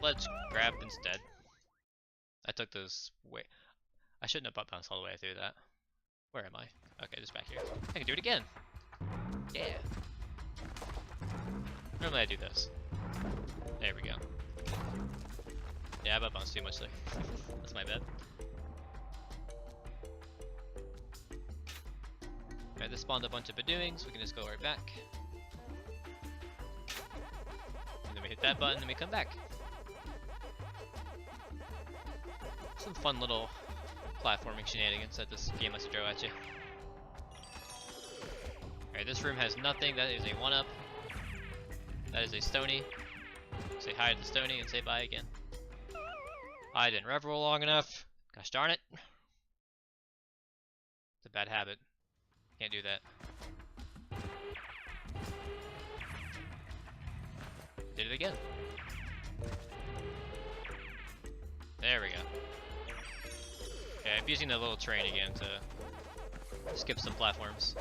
ledge grab instead. I took those way. I shouldn't have bounced all the way through that. Where am I? Okay, just back here. I can do it again. Yeah. Normally I do this. There we go. Yeah, I bounced too much there. That's my bad. Alright, this spawned a bunch of Bedouins. We can just go right back. And then we hit that button and we come back. Some fun little platforming shenanigans that this game lets you throw at you. Alright, this room has nothing. That is a 1-up. That is a Stony. Say hi to the Stony and say bye again. I didn't revel long enough. Gosh darn it. It's a bad habit. Can't do that. Did it again. There we go. Okay, I'm using the little train again to skip some platforms.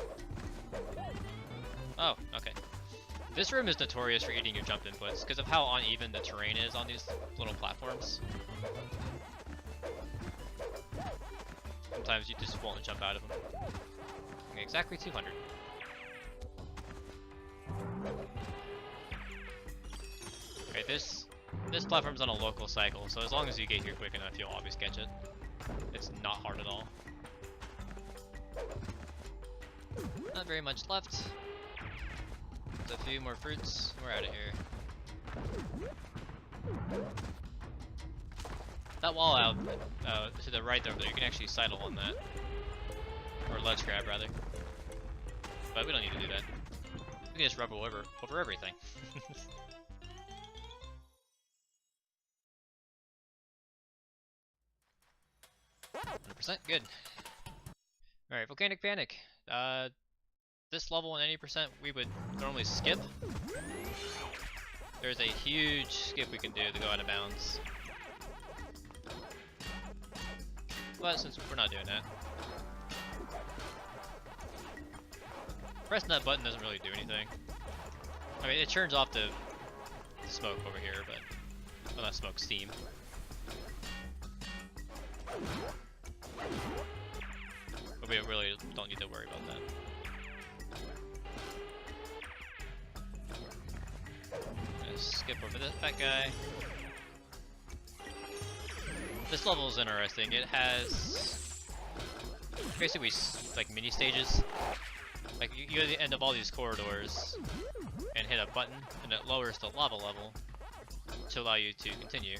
Oh, okay. This room is notorious for eating your jump inputs because of how uneven the terrain is on these little platforms. Sometimes you just won't jump out of them. Okay, exactly 200. Okay, this platform's on a local cycle, so as long as you get here quick enough, you'll always catch it. It's not hard at all. Not very much left. There's a few more fruits. We're out of here. That wall out to the right over there, you can actually sidle on that. Or ledge grab, rather. But we don't need to do that. We can just rubble over everything. 100%, good. Alright, Volcanic Panic. This level and 80% we would normally skip. There's a huge skip we can do to go out of bounds. But since we're not doing that, pressing that button doesn't really do anything. I mean, it turns off the smoke over here, but well, not smoke, steam. But we really don't need to worry about that. Just skip over that guy. This level is interesting. It has basically like mini stages. Like you go to the end of all these corridors and hit a button, and it lowers the lava level to allow you to continue.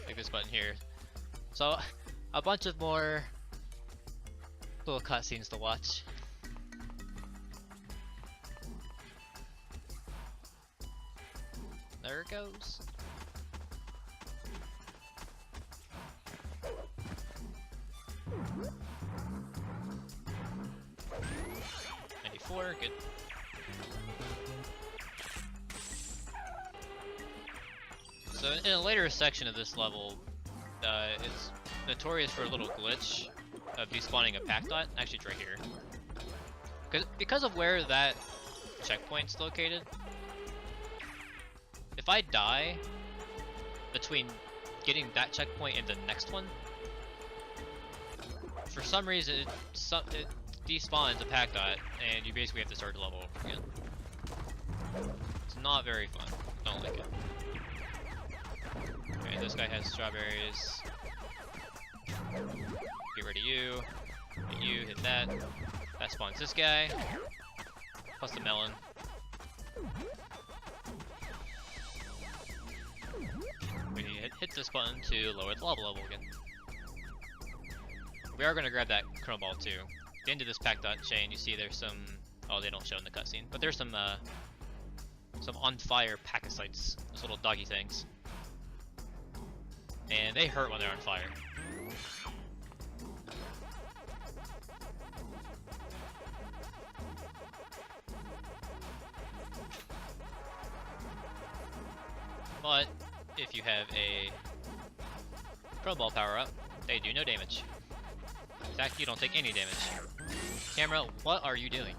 Like this button here. So a bunch of more little cutscenes to watch. There it goes. Good. So in a later section of this level, it's notorious for a little glitch of despawning a pack dot. Actually, it's right here. Because of where that checkpoint's located, if I die between getting that checkpoint and the next one, for some reason it despawns a pack dot, and you basically have to start the level over again. It's not very fun. Don't like it. Okay, this guy has strawberries. Get rid of you. Hit you, hit that. That spawns this guy. Plus the melon. We hit this button to lower the lava level again. We are going to grab that chrome ball too. At the end of this pack dot chain, you see there's some. Oh, they don't show in the cutscene, but there's some on fire pachycytes, those little doggy things, and they hurt when they're on fire. But if you have a chrome ball power up, they do no damage. In fact, you don't take any damage. Camera, what are you doing?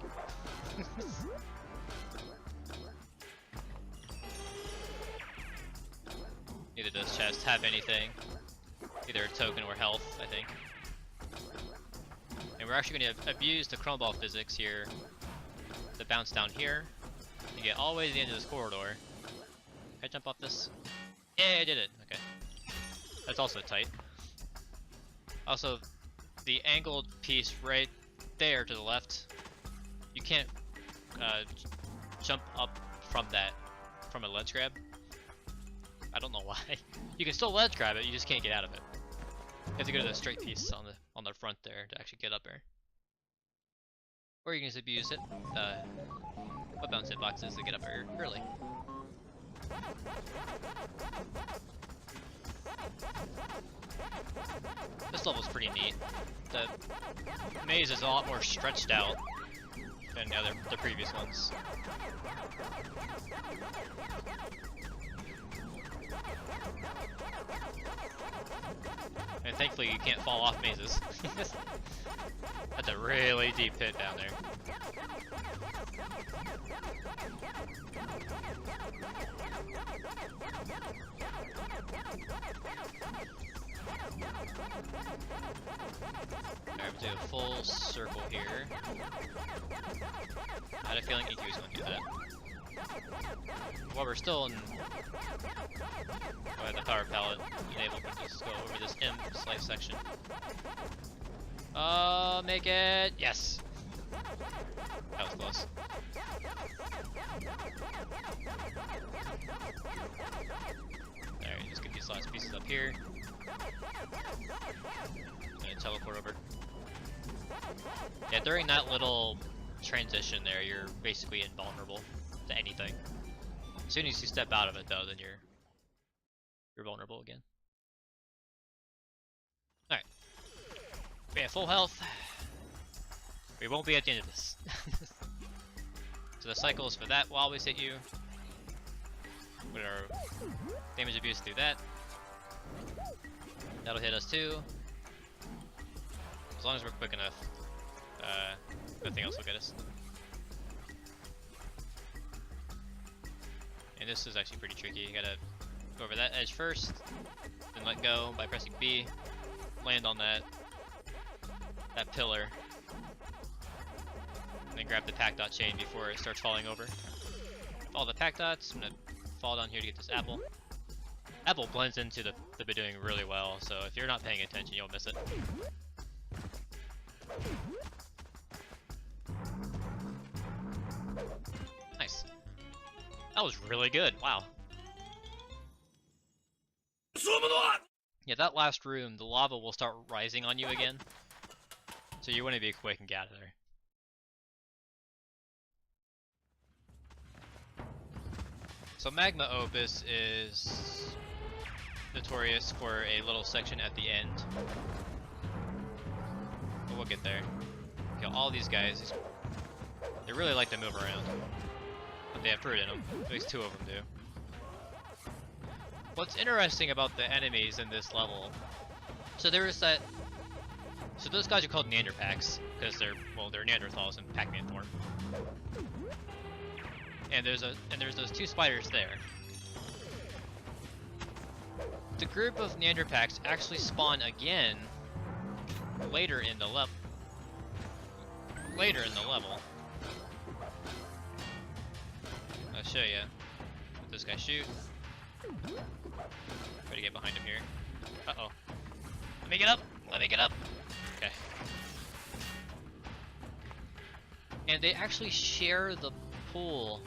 Neither does chest have anything. Either a token or health, I think. And we're actually going to abuse the chrome ball physics here to bounce down here to get all the way to the end of this corridor. Can I jump off this? Yeah, I did it. Okay. That's also tight. Also, the angled piece right there to the left, you can't jump up from that, from a ledge grab. I don't know why. You can still ledge grab it, you just can't get out of it. You have to go to the straight piece on the front there to actually get up there. Or you can just abuse it, what bounce hitboxes to get up there early. This level's pretty neat. The maze is a lot more stretched out than the previous ones. And thankfully you can't fall off mazes. That's a really deep pit down there. Alright, we'll do a full circle here. I had a feeling EQ was going to do that. While we're still in the power palette, enable to just go over this imp life section. Make it! Yes! That was close. Alright, just get these last pieces up here. And teleport over. Yeah, during that little transition there, you're basically invulnerable to anything. As soon as you step out of it though, then you're vulnerable again. Alright. We have full health. We won't be at the end of this. So the cycles for that will always hit you. With our damage abuse through that. That'll hit us too. As long as we're quick enough. Nothing else will get us. And this is actually pretty tricky. You gotta go over that edge first, then let go by pressing B, land on that pillar, and then grab the pack dot chain before it starts falling over. Follow the pack dots. I'm gonna fall down here to get this apple. Apple blends into the Bedouin really well, so if you're not paying attention, you'll miss it. Nice. That was really good. Wow. Yeah, that last room, the lava will start rising on you again. So you want to be quick and get out of there. So Magma Opus is notorious for a little section at the end. But we'll get there. Kill all these guys. They really like to move around. But they have fruit in them. At least 2 of them do. What's interesting about the enemies in this level, so there is that, so those guys are called Neanderpaks, because they're Neanderthals in Pac-Man form. And there's those 2 spiders there. The group of Neanderpaks actually spawn again later in the level. I'll show you. Let this guy shoot. Try to get behind him here. Uh-oh. Let me get up! Let me get up! Okay. And they actually share the pool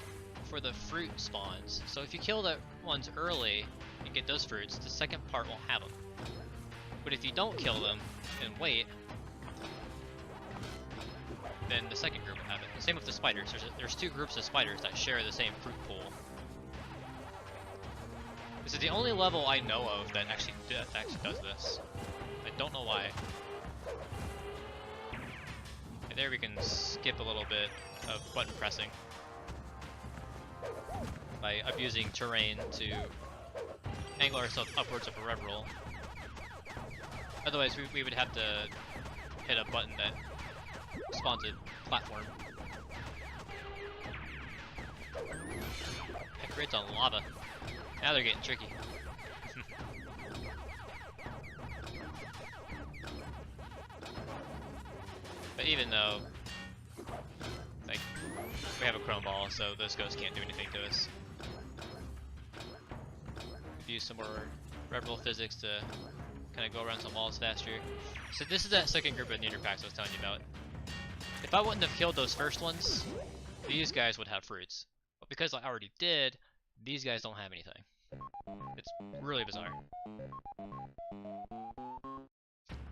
for the fruit spawns. So if you kill the ones early and get those fruits, the second part won't have them. But if you don't kill them and wait, then the second group will have it. Same with the spiders. There's 2 groups of spiders that share the same fruit pool. This is the only level I know of that actually does this. I don't know why. And there we can skip a little bit of button pressing by abusing terrain to angle ourselves upwards of a rev roll. Otherwise we would have to hit a button that spawns a platform. That grids on lava. Now they're getting tricky. But even though, like, we have a chrome ball, so those ghosts can't do anything to us. Use some more rebel physics to kind of go around some walls faster. So this is that second group of Neater packs I was telling you about. If I wouldn't have killed those first ones, these guys would have fruits. But because I already did, these guys don't have anything. It's really bizarre.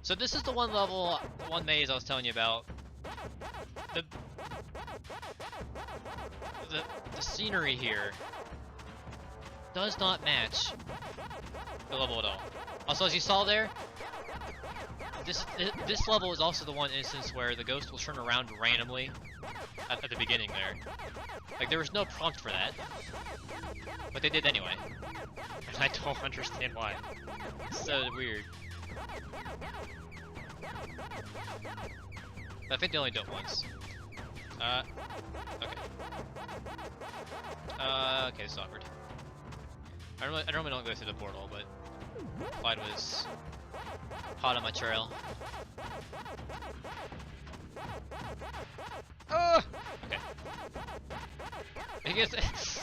So this is the one level, the one maze I was telling you about. The scenery here does not match the level at all. Also, as you saw there, this level is also the one instance where the ghost will turn around randomly at the beginning there. Like, there was no prompt for that, but they did anyway. And I don't understand why. It's so weird. But I think they only do it once. Okay. Okay, this is awkward. I normally don't go through the portal, but Clyde was hot on my trail. Oh! Okay. It gets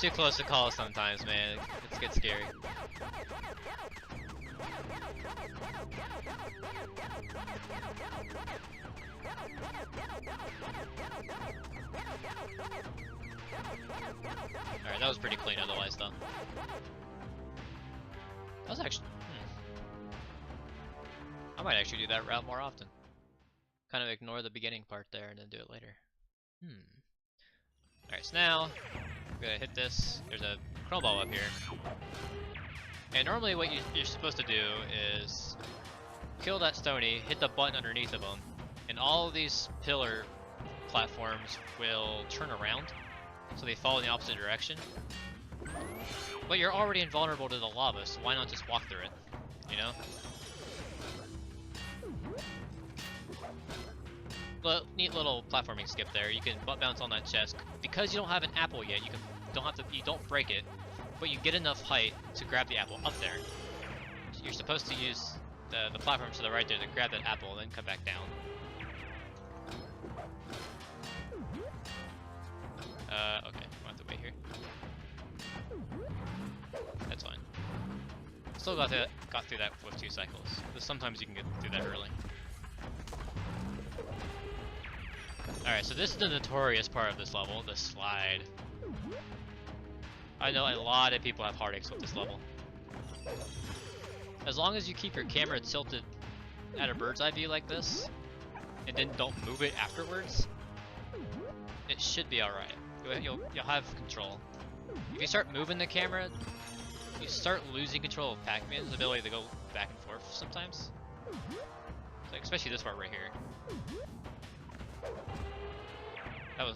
too close to call sometimes, man. It gets scary. Alright, that was pretty clean otherwise, though. That was actually... I might actually do that route more often. Kind of ignore the beginning part there and then do it later. Alright, so now, I'm gonna hit this. There's a chrome ball up here. And normally what you're supposed to do is kill that Stony, hit the button underneath of him, and all of these pillar platforms will turn around, so they fall in the opposite direction. But you're already invulnerable to the lava, so why not just walk through it, you know? Well, neat little platforming skip there. You can butt bounce on that chest. Because you don't have an apple yet, you don't break it, but you get enough height to grab the apple up there. You're supposed to use the platforms to the right there to grab that apple and then come back down. Okay, we'll have to wait here. That's fine. Still got through that with 2 cycles. But sometimes you can get through that early. Alright, so this is the notorious part of this level, the slide. I know a lot of people have heartaches with this level. As long as you keep your camera tilted at a bird's eye view like this, and then don't move it afterwards, it should be alright. You'll have control. If you start moving the camera, you start losing control of Pac-Man's ability to go back and forth sometimes. Like, especially this part right here.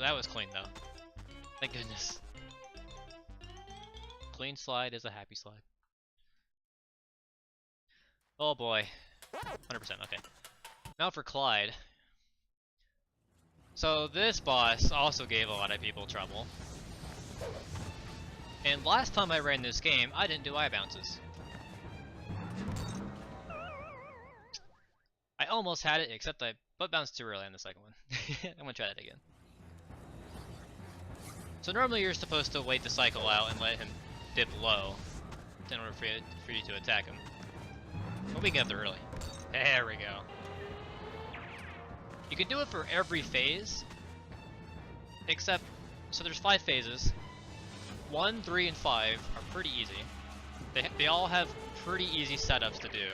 That was clean though. Thank goodness. Clean slide is a happy slide. Oh boy. 100%, okay. Now for Clyde. So this boss also gave a lot of people trouble. And last time I ran this game, I didn't do eye bounces. I almost had it, except I butt bounced too early on the second one. I'm gonna try that again. So normally you're supposed to wait the cycle out and let him dip low in order for you to attack him. But we get there early. There we go. You can do it for every phase, except, so there's 5 phases. 1, 3, and 5 are pretty easy. They all have pretty easy setups to do.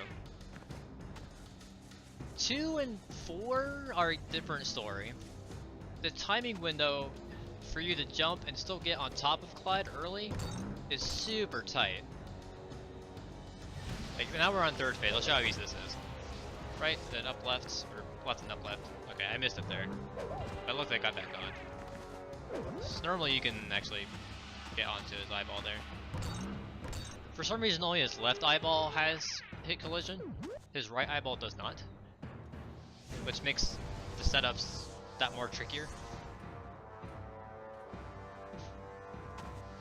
2 and 4 are a different story. The timing window for you to jump and still get on top of Clyde early is super tight. Like, now we're on 3rd phase. Let's show how easy this is. Right, then up left, or left and up left. Okay, I missed it there. But it looked like I got back on. So normally you can actually get onto his eyeball there. For some reason only his left eyeball has hit collision. His right eyeball does not. Which makes the setups that more trickier.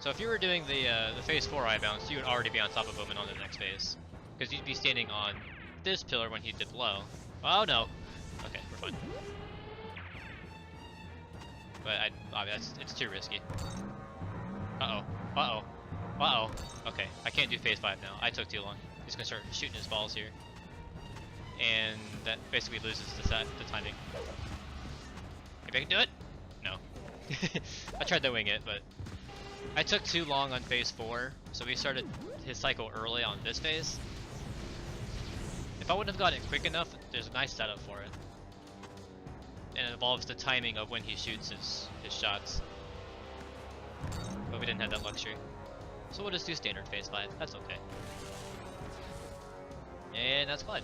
So if you were doing the phase 4 eye bounce, you would already be on top of him and on the next phase. Because you'd be standing on this pillar when he did low. Oh no! Okay, we're fine. But it's too risky. Uh-oh. Uh-oh. Uh-oh. Okay, I can't do phase 5 now. I took too long. He's gonna start shooting his balls here. And that basically loses the timing. Maybe I can do it? No. I tried to wing it, but I took too long on phase 4, so we started his cycle early on this phase. If I wouldn't have gotten it quick enough, there's a nice setup for it. And it involves the timing of when he shoots his shots. But we didn't have that luxury. So we'll just do standard phase 5, that's okay. And that's fine.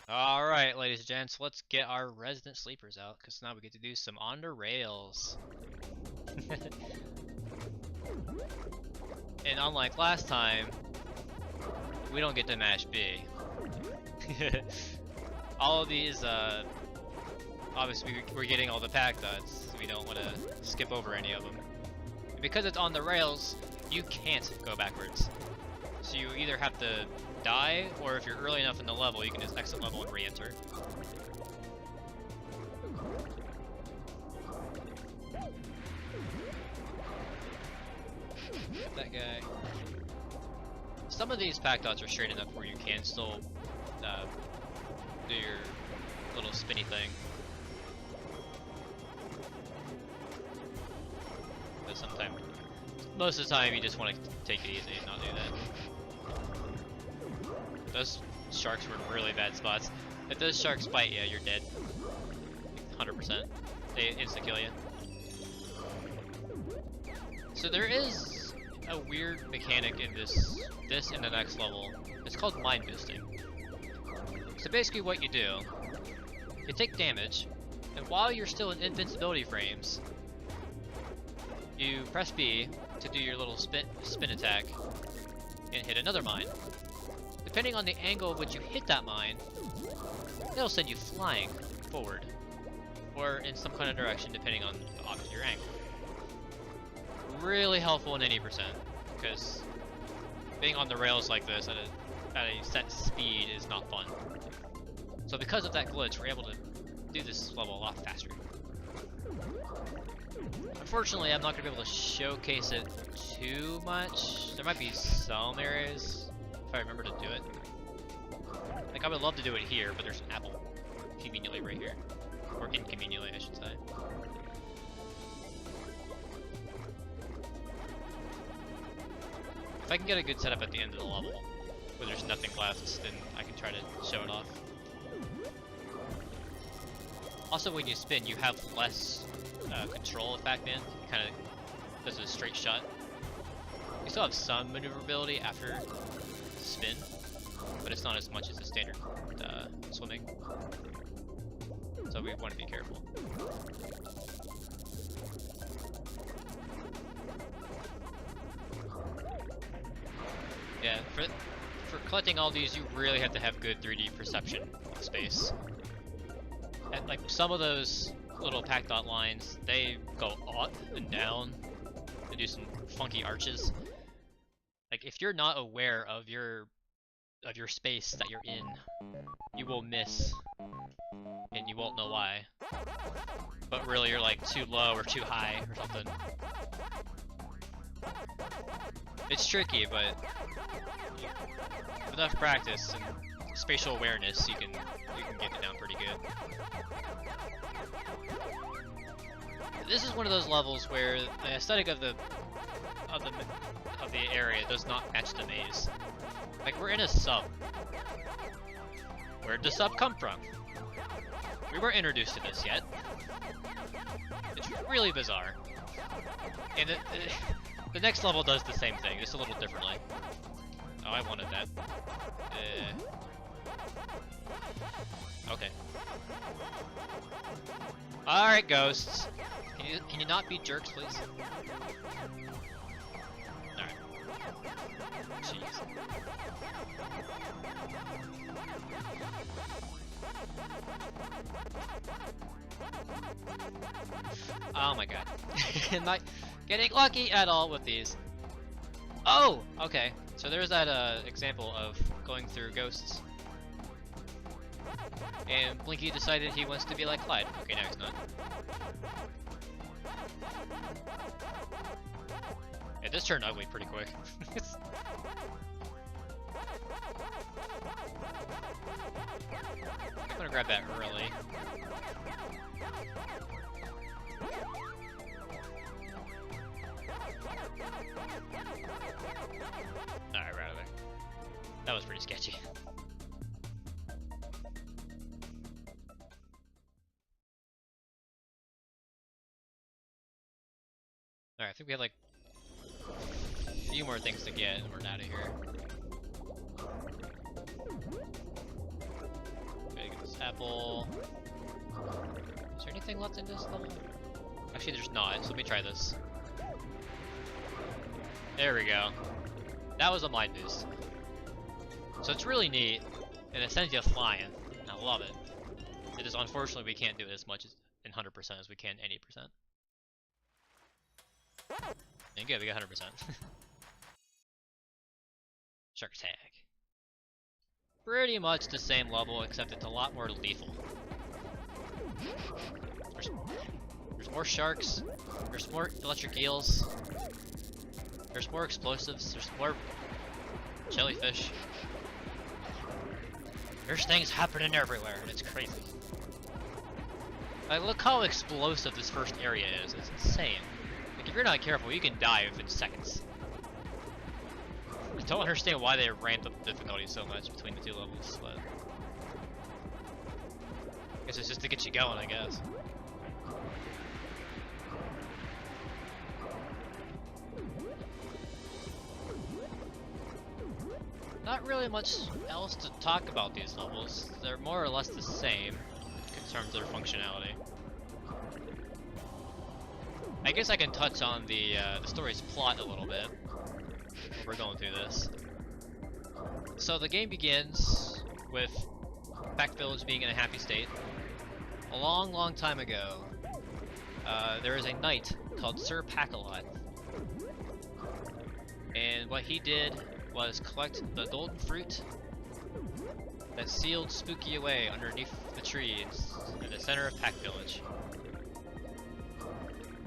Alright, ladies and gents, let's get our resident sleepers out, because now we get to do some on the rails. And unlike last time, we don't get to match B. All of these, obviously we're getting all the pack dots, so we don't want to skip over any of them. And because it's on the rails, you can't go backwards. So you either have to die, or if you're early enough in the level, you can just exit level and re-enter. That guy. Some of these pack dots are straight enough where you can still do your little spinny thing. But sometimes, most of the time, you just want to take it easy and not do that. Those sharks were in really bad spots. If those sharks bite you, you're dead. 100%. They insta-kill you. So there is a weird mechanic in this and the next level. It's called mind boosting. So basically what you do, you take damage, and while you're still in invincibility frames, you press B to do your little spin attack and hit another mine. Depending on the angle of which you hit that mine, it'll send you flying forward, or in some kind of direction depending on your angle. Really helpful in any percent, because being on the rails like this at a set speed is not fun. So because of that glitch, we're able to do this level a lot faster. Unfortunately, I'm not going to be able to showcase it too much. There might be some areas, if I remember to do it. Like, I would love to do it here, but there's an apple conveniently right here. Or inconveniently, I should say. If I can get a good setup at the end of the level, where there's nothing left, then I can try to show it off. Also, when you spin, you have less control of Pac-Man. He kind of does a straight shot. You still have some maneuverability after spin, but it's not as much as the standard swimming. So we want to be careful. Yeah, for collecting all these, you really have to have good 3D perception of space. And like some of those little pack dot lines, they go up and down. They do some funky arches. Like if you're not aware of your space that you're in, you will miss, and you won't know why. But really, you're like too low or too high or something. It's tricky, but with enough practice and spatial awareness, you can get it down pretty good. This is one of those levels where the aesthetic of the area does not match the maze. Like, we're in a sub. Where'd the sub come from? We weren't introduced to this yet. It's really bizarre. And the next level does the same thing, just a little differently. Oh, I wanted that. Okay. Alright, ghosts. Can you not be jerks, please? Alright. Jeez. Oh my god. Not getting lucky at all with these. Oh! Okay. So there's that example of going through ghosts. And Blinky decided he wants to be like Clyde. Okay, now he's not. Yeah, this turned ugly pretty quick. I'm gonna grab that early. Alright, we're out of there. That was pretty sketchy. Alright, I think we have like a few more things to get and we're out of here. Okay, get this apple. Is there anything left in this level? Actually, there's not, so let me try this. There we go. That was a mind boost. So it's really neat, and it sends you flying. I love it. It is unfortunately we can't do it as much as in 100% as we can 80%. And good, we got 100%. Shark tag. Pretty much the same level, except it's a lot more lethal. There's more sharks. There's more electric eels. There's more explosives. There's more jellyfish. There's things happening everywhere, and it's crazy. Like, look how explosive this first area is. It's insane. Like, if you're not careful, you can die within seconds. I don't understand why they ramped up the difficulty so much between the two levels, but I guess it's just to get you going, I guess. Not really much else to talk about these levels. They're more or less the same in terms of their functionality. I guess I can touch on the story's plot a little bit. We're going through this. So the game begins with Pac Village being in a happy state. A long time ago, there is a knight called Sir Pac-a-Lot. And what he did was collect the golden fruit that sealed Spooky away underneath the trees in the center of Pac Village.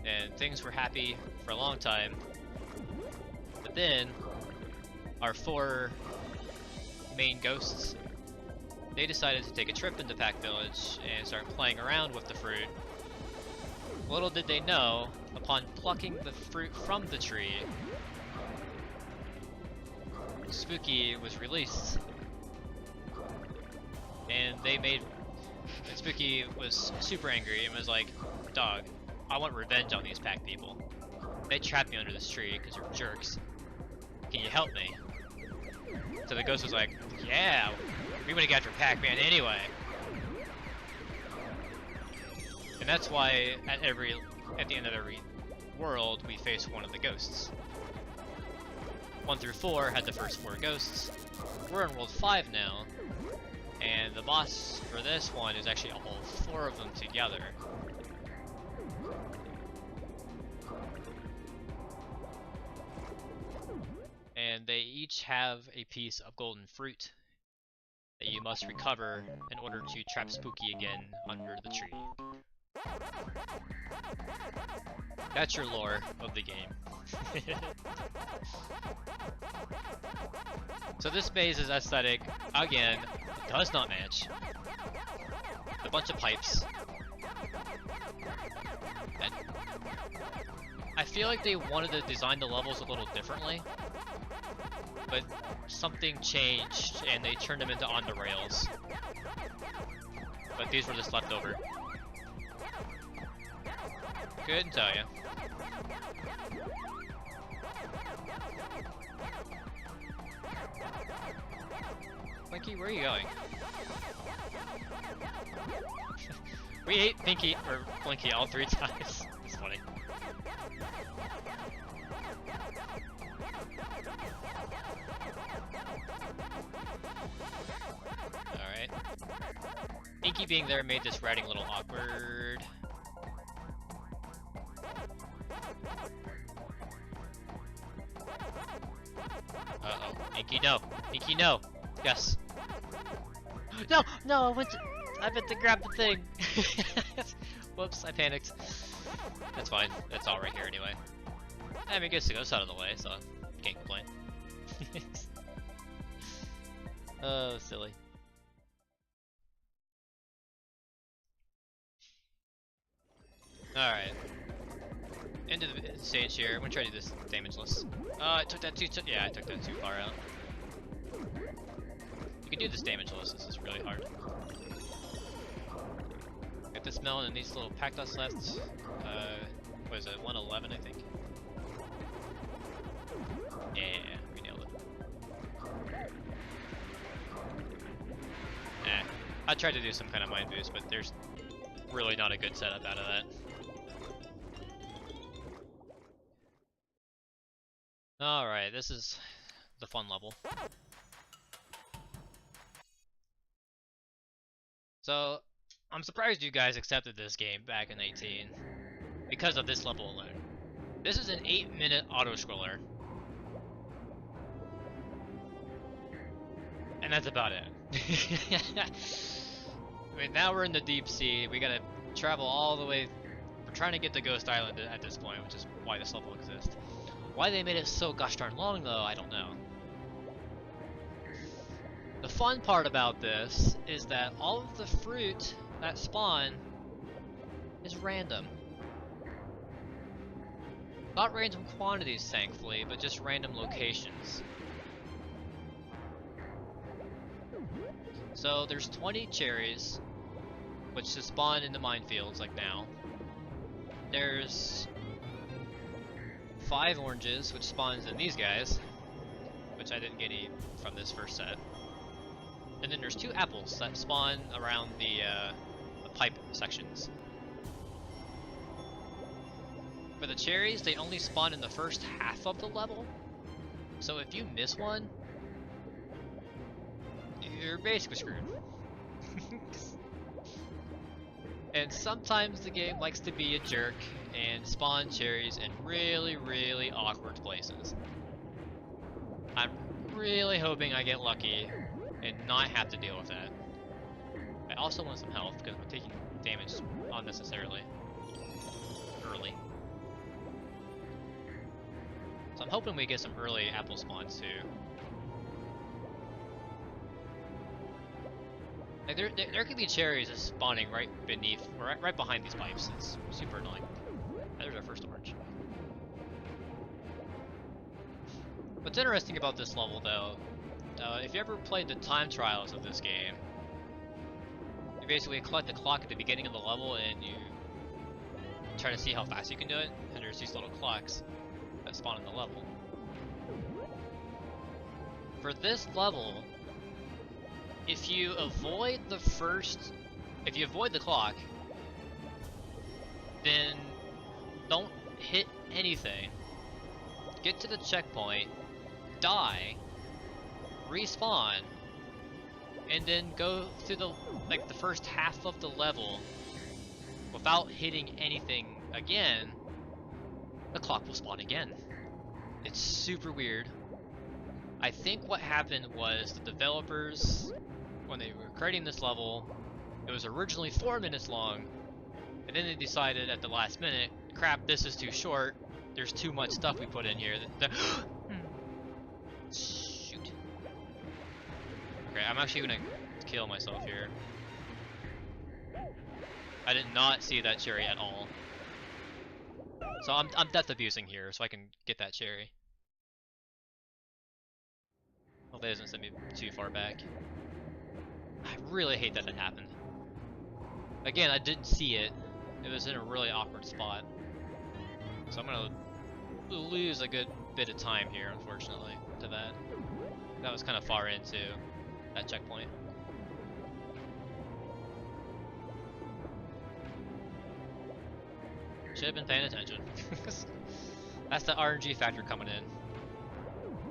And things were happy for a long time. But then, our four main ghosts, they decided to take a trip into Pac Village and start playing around with the fruit. Little did they know, upon plucking the fruit from the tree, Spooky was released. And Spooky was super angry and was like, "Dog, I want revenge on these Pac people. They trapped me under this tree because they're jerks. Can you help me?" So the ghost was like, "Yeah, we want to get after Pac-Man anyway." And that's why at the end of every world we face one of the ghosts. 1 through 4 had the first 4 ghosts. We're in World 5 now, and the boss for this one is actually all 4 of them together. And they each have a piece of golden fruit that you must recover in order to trap Spooky again under the tree. That's your lore of the game. So this maze's aesthetic, again, does not match. A bunch of pipes. And I feel like they wanted to design the levels a little differently, but something changed and they turned them into on the rails. But these were just left over. Couldn't tell ya. Pinky, where are you going? We ate Pinky or Blinky all 3 times. It's funny. Alright. Inky being there made this riding a little awkward. Uh-oh. Inky, no! Inky, no! Yes. No! No! I meant to grab the thing! Whoops, I panicked. That's fine. It's all right here anyway. I mean, it goes out of the way, so can't complain. Oh, silly. Alright. End of the stage here. I'm gonna try to do this damageless. I took that too. Yeah, I took that too far out. You can do this damageless. This is really hard. Got this melon and these little pack dust left. What is it? 111, I think. Yeah, we nailed it. I tried to do some kind of mind boost, but there's really not a good setup out of that. Alright, this is the fun level. So, I'm surprised you guys accepted this game back in 18 because of this level alone. This is an 8-minute auto-scroller. And that's about it. I mean, now we're in the deep sea, we gotta travel all the way. We're trying to get to Ghost Island at this point, which is why this level exists. Why they made it so gosh darn long though, I don't know. The fun part about this is that all of the fruit that spawn is random. Not random quantities, thankfully, but just random locations. So there's 20 cherries, which just spawn in the minefields like now. There's 5 oranges, which spawns in these guys, which I didn't get any from this first set. And then there's 2 apples that spawn around the pipe sections. For the cherries, they only spawn in the first half of the level, so if you miss one, you're basically screwed. And sometimes the game likes to be a jerk and spawn cherries in really, really awkward places. I'm really hoping I get lucky and not have to deal with that. I also want some health because I'm taking damage unnecessarily early. So I'm hoping we get some early apple spawns too. Like there could be cherries just spawning right beneath, or right behind these pipes. It's super annoying. There's our first orange. What's interesting about this level though, if you ever played the time trials of this game, you basically collect the clock at the beginning of the level and you try to see how fast you can do it, and there's these little clocks that spawn in the level. For this level, if you avoid the clock, then don't hit anything, get to the checkpoint, die, respawn, and then go through the first half of the level without hitting anything again, the clock will spawn again. It's super weird. I think what happened was the developers, when they were creating this level, it was originally 4 minutes long, and then they decided at the last minute, crap, this is too short, there's too much stuff we put in here. Shoot. Okay, I'm actually gonna kill myself here. I did not see that cherry at all. So I'm death abusing here so I can get that cherry. Hope that doesn't send me too far back. I really hate that it happened. Again, I didn't see it. It was in a really awkward spot. So I'm gonna lose a good bit of time here, unfortunately, to that. That was kind of far into that checkpoint. Should have been paying attention. That's the RNG factor coming in.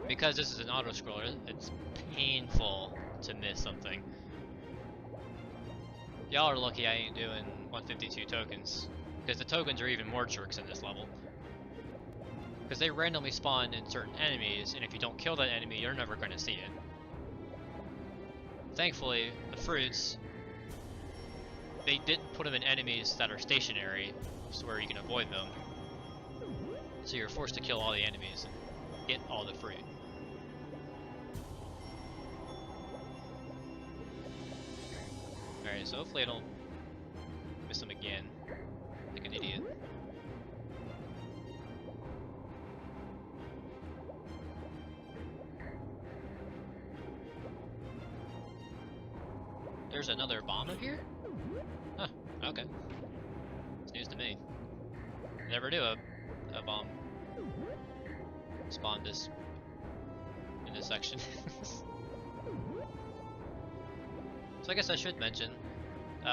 Because this is an auto-scroller, it's painful to miss something. Y'all are lucky I ain't doing 152 tokens, because the tokens are even more jerks in this level. Because they randomly spawn in certain enemies, and if you don't kill that enemy, you're never going to see it. Thankfully, the fruits, they didn't put them in enemies that are stationary, so where you can avoid them. So you're forced to kill all the enemies and get all the fruit. Alright, so hopefully I don't miss them again, like an idiot. There's another bomb up here? Huh, okay. It's news to me. Never knew a bomb spawned this in this section. So I guess I should mention,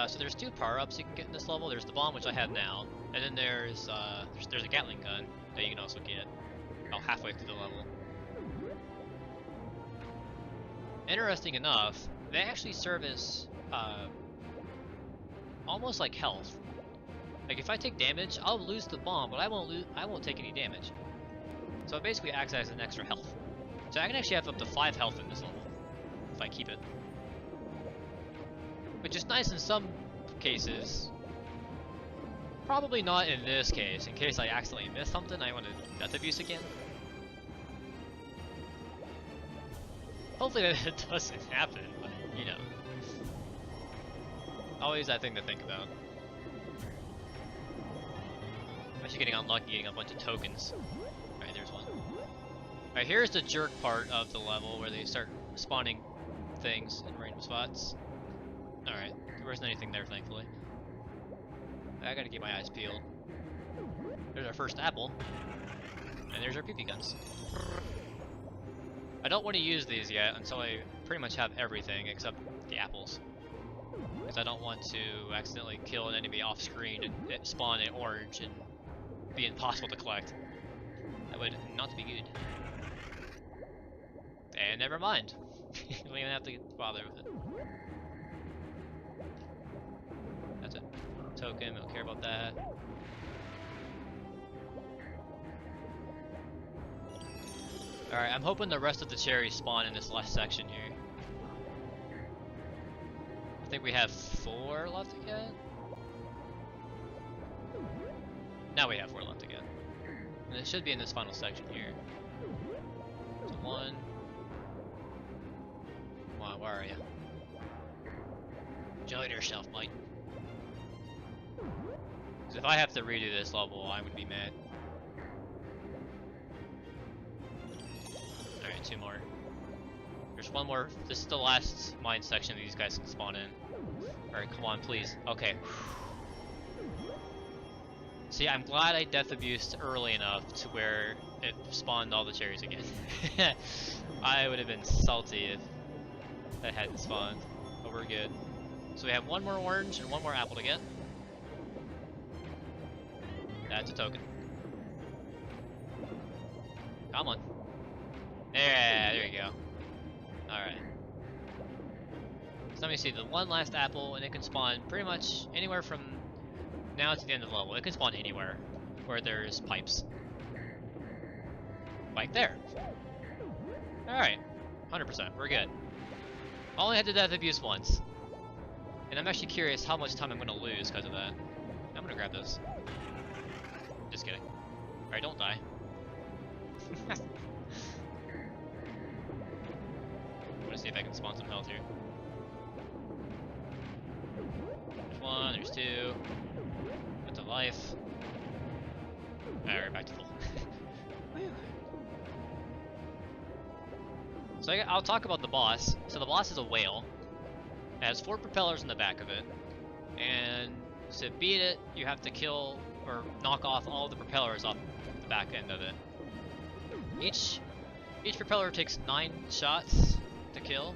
so there's two power-ups you can get in this level. There's the bomb, which I have now, and then there's a Gatling gun that you can also get about halfway through the level. Interesting enough, they actually serve as almost like health. Like if I take damage, I'll lose the bomb, but I won't take any damage. So it basically acts as an extra health. So I can actually have up to 5 health in this level if I keep it. Which is nice in some cases. Probably not in this case. In case I accidentally miss something, I want to death abuse again. Hopefully that doesn't happen, but you know. Always that thing to think about. I'm actually getting unlucky getting a bunch of tokens. Alright, there's one. Alright, here's the jerk part of the level where they start spawning things in random spots. Alright, there wasn't anything there, thankfully. I gotta keep my eyes peeled. There's our first apple. And there's our PP guns. I don't want to use these yet until I pretty much have everything except the apples. Because I don't want to accidentally kill an enemy off screen and it spawn in orange and be impossible to collect. That would not be good. And never mind. You don't even have to bother with it. That's a token, we don't care about that. Alright, I'm hoping the rest of the cherries spawn in this last section here. I think we have 4 left to get. Now we have 4 left to get. And it should be in this final section here. So 1. Come on, where are you? Enjoy yourself, mate. Because if I have to redo this level, I'm gonna be mad. Alright, 2 more. There's 1 more. This is the last mine section that these guys can spawn in. Alright, come on, please. Okay. See, I'm glad I death abused early enough to where it spawned all the cherries again. I would have been salty if that hadn't spawned. But we're good. So we have 1 more orange and 1 more apple to get. That's a token. Come on. There you go. Alright. So let me see, the 1 last apple, and it can spawn pretty much anywhere from now to the end of the level. It can spawn anywhere where there's pipes. Like there. Alright. 100%. We're good. Only had to death abuse once. And I'm actually curious how much time I'm going to lose because of that. I'm going to grab this. Just kidding. Alright, don't die. I'm gonna see if I can spawn some health here. There's 1, there's 2. Put to life. Alright, we're back to full. So I'll talk about the boss. So the boss is a whale. It has 4 propellers in the back of it. And to beat it, you have to kill or knock off all the propellers off the back end of it. Each propeller takes 9 shots to kill,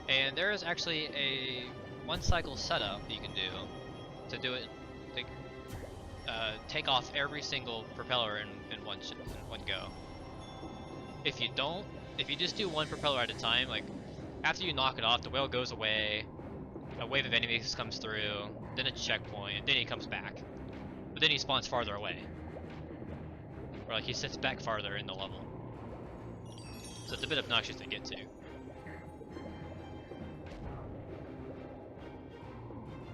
and there is actually a 1 cycle setup you can do to do it. Take off every single propeller in one go. If you just do 1 propeller at a time, like after you knock it off, the whale goes away. a wave of enemies comes through, then a checkpoint, and then he comes back. But then he spawns farther away. Or like he sits back farther in the level. So it's a bit obnoxious to get to.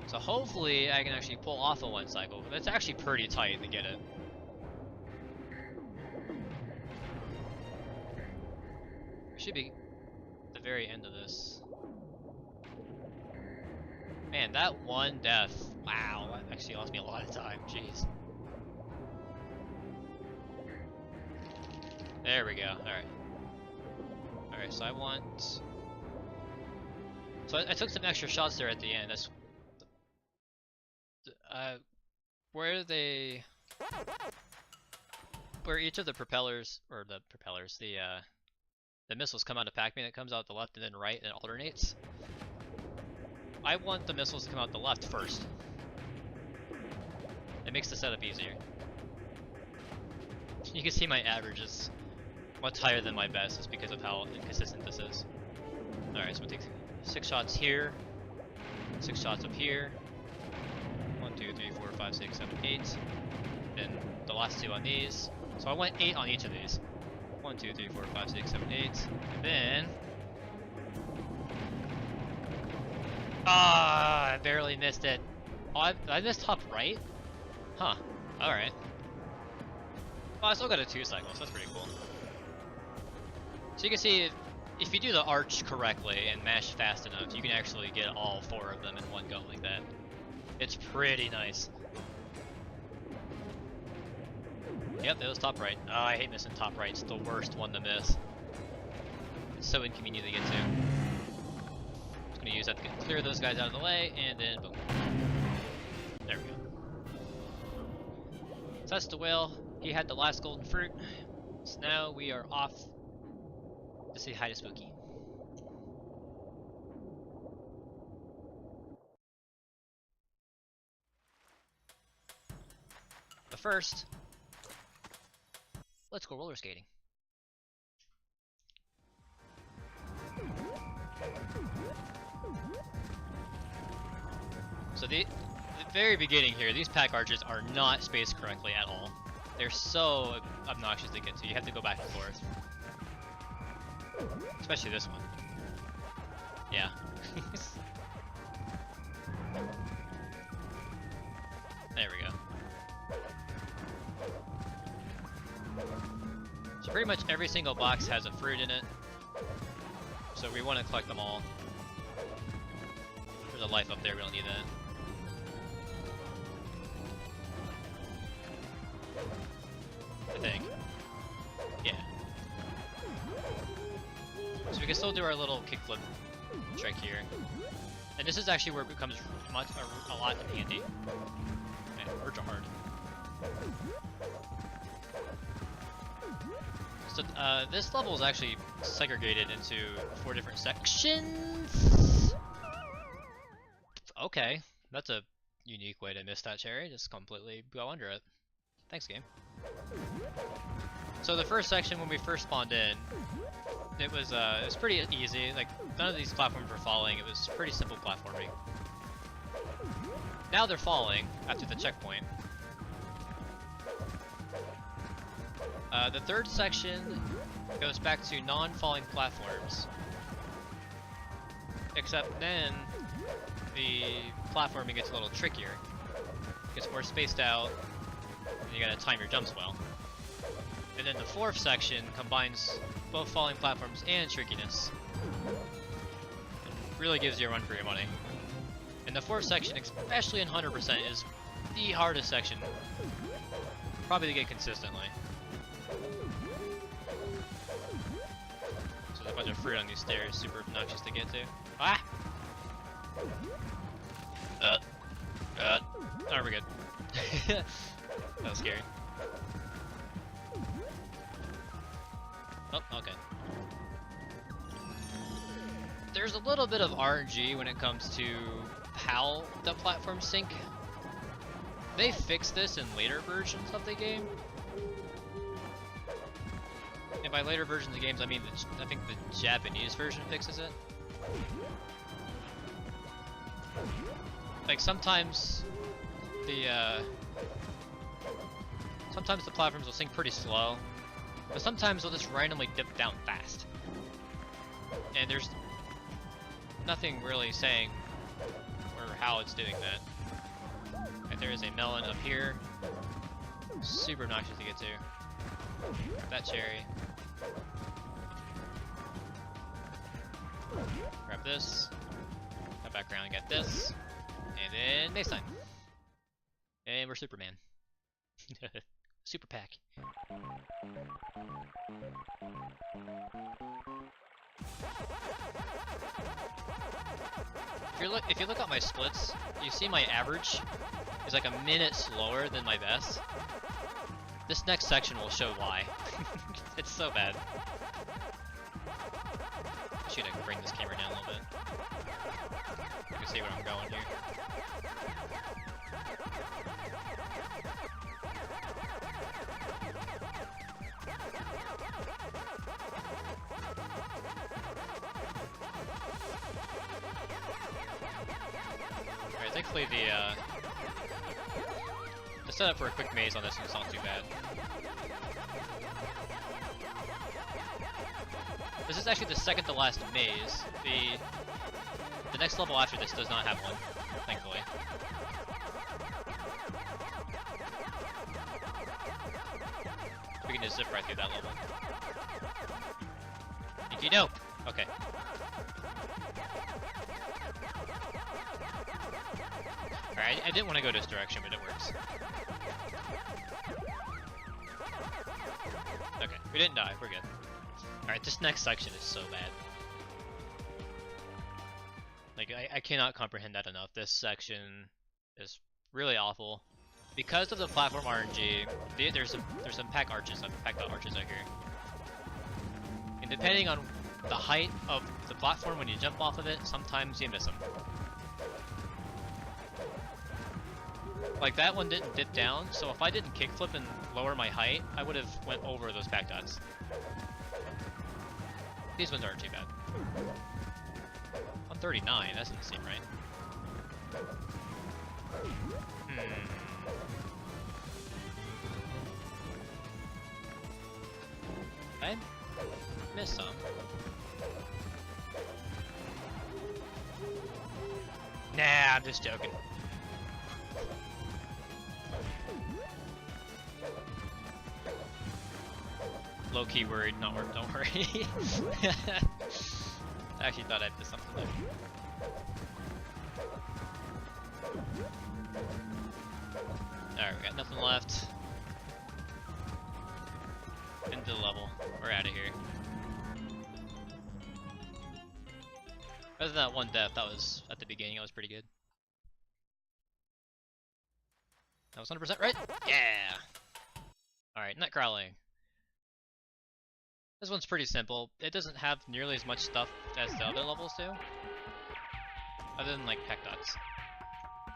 So hopefully I can actually pull off a one cycle, but it's actually pretty tight to get it. We should be at the very end of this. Man, that one death, wow, that actually lost me a lot of time, jeez. There we go, alright. Alright, so I want... So I took some extra shots there at the end, that's... where each of the propellers, or the missiles come out of Pac-Man, it comes out the left and then right and it alternates. I want the missiles to come out the left first. It makes the setup easier. You can see my average is much higher than my best just because of how inconsistent this is. Alright, so we'll take 6 shots here, 6 shots up here. 1, 2, 3, 4, 5, 6, 7, 8. Then the last 2 on these. So I went 8 on each of these. 1, 2, 3, 4, 5, 6, 7, 8. And then... Ah, I barely missed it. Oh, I missed top right? Huh. Alright. Well, I still got a 2 cycle, so that's pretty cool. So you can see, if you do the arch correctly and mash fast enough, you can actually get all 4 of them in one go like that. It's pretty nice. Yep, that was top right. Oh, I hate missing top right. It's the worst one to miss. It's so inconvenient to get to. Just gonna use that to clear those guys out of the way, and then boom. There we go. So that's the whale. He had the last golden fruit. So now we are off to say hi to Spooky. But first, let's go roller skating. So the very beginning here, these pack arches are not spaced correctly at all. They're so obnoxious to get to. You have to go back and forth. Especially this one. Yeah. There we go. So pretty much every single box has a fruit in it. So we want to collect them all. There's a life up there, we don't need that. I think. Yeah. So we can still do our little kickflip trick here. And this is actually where it becomes a lot handy. Man, we're hard. So this level is actually segregated into 4 different sections. Okay, that's a unique way to miss that cherry. Just completely go under it. Thanks, game. So the first section, when we first spawned in, it was pretty easy. Like, none of these platforms were falling. It was pretty simple platforming. Now they're falling after the checkpoint. The third section goes back to non-falling platforms. Except then, the platforming gets a little trickier. It gets more spaced out, and you gotta time your jumps well. And then the fourth section combines both falling platforms and trickiness. It really gives you a run for your money. And the fourth section, especially in 100%, is the hardest section. Probably to get consistently. So there's a bunch of fruit on these stairs, super obnoxious to get to. Ah! Oh, we're good. That was scary. Oh, okay. There's a little bit of RNG when it comes to how the platforms sync. They fixed this in later versions of the game. And by later versions of games, I mean I think the Japanese version fixes it. like sometimes the platforms will sink pretty slow, but sometimes they'll just randomly dip down fast. And there's nothing really saying or how it's doing that. Right, there is a melon up here. Super obnoxious to get to. Grab that cherry. Grab this. Come back around and get this. And then base time. And we're Superman. Super Pac. If you look at my splits, you see my average is like a minute slower than my best. This next section will show why. It's so bad. Shoot, I can bring this camera down a little bit. You can see where I'm going here. Alright, thankfully the setup for a quick maze on this one's not too bad. This is actually the second to last maze. The next level after this does not have one, thankfully. We can just zip right through that level. Inky dope! Okay. Alright, I didn't want to go this direction, but it works. Okay, we didn't die, we're good. Alright, this next section is so bad. Like, I cannot comprehend that enough. This section is really awful. Because of the platform RNG, there's some pack arches out here. And depending on the height of the platform when you jump off of it, sometimes you miss them. Like, that one didn't dip down, so if I didn't kickflip and lower my height, I would have went over those pack dots. These ones aren't too bad. 139, that doesn't seem right. I missed some. Nah, I'm just joking. Low-key worried, not worried, don't worry. I actually thought I'd missed something there. Alright, we got nothing left. Into the level. We're out of here. Other than that one death, that was at the beginning, that was pretty good. That was 100% right? Yeah! Alright, nut crawling. This one's pretty simple. It doesn't have nearly as much stuff as the other levels do. Other than like peck dots.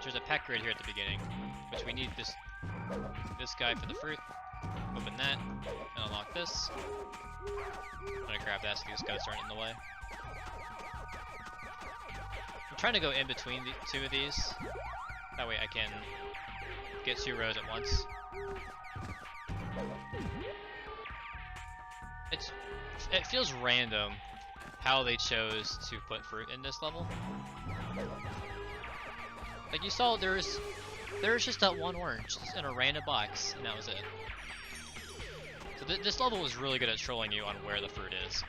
There's a peck grid here at the beginning, which we need this guy for the fruit. Open that, and unlock this. I'm gonna grab that so these guys aren't in the way. I'm trying to go in between the two of these. That way I can get 2 rows at once. It feels random how they chose to put fruit in this level. Like you saw, there's just that one orange in a random box, and that was it. So this level was really good at trolling you on where the fruit is.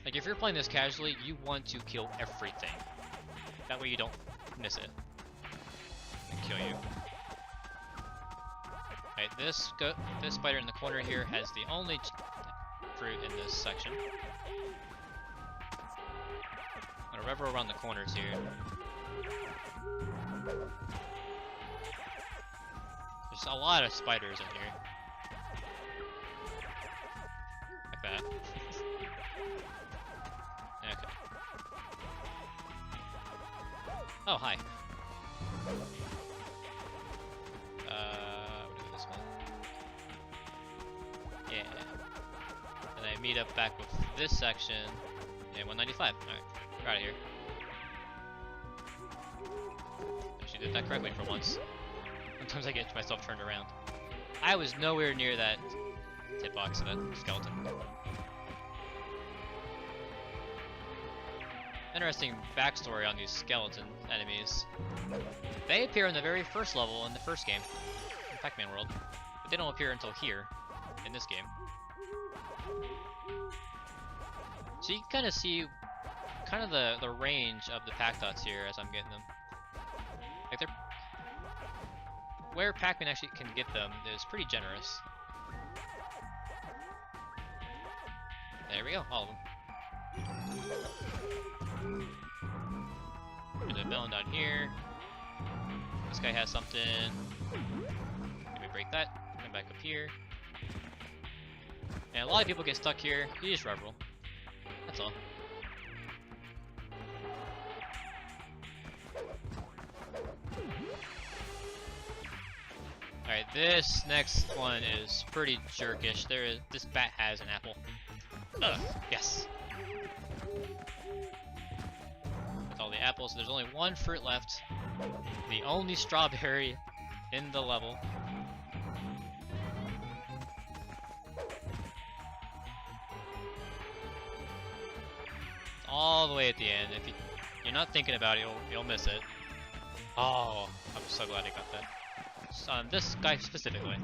Like if you're playing this casually, you want to kill everything. That way you don't miss it and kill you. Alright, this spider in the corner here has the only fruit in this section. I'm gonna revel around the corners here. There's a lot of spiders in here. Like that. Okay. Oh, hi. What do we do this one? Yeah. And I meet up back with this section. Yeah, 195. Alright, we're out of here. Actually, I did that correctly for once. Sometimes I get myself turned around. I was nowhere near that tip box of that skeleton. Interesting backstory on these skeleton enemies. They appear in the very first level in the first game, in Pac-Man World, but they don't appear until here, in this game. So you can kind of see kind of the range of the Pac Dots here as I'm getting them. Like they're where Pac-Man actually can get them is pretty generous. There we go, all of them. There's a melon down here. This guy has something. Let me break that. Come back up here. And a lot of people get stuck here. You just rev roll. That's all. Alright, this next one is pretty jerkish. This bat has an apple. Ugh, yes. With all the apples, there's only one fruit left. The only strawberry in the level. All the way at the end. If you're not thinking about it, you'll miss it. Oh, I'm so glad I got that. On this guy specifically.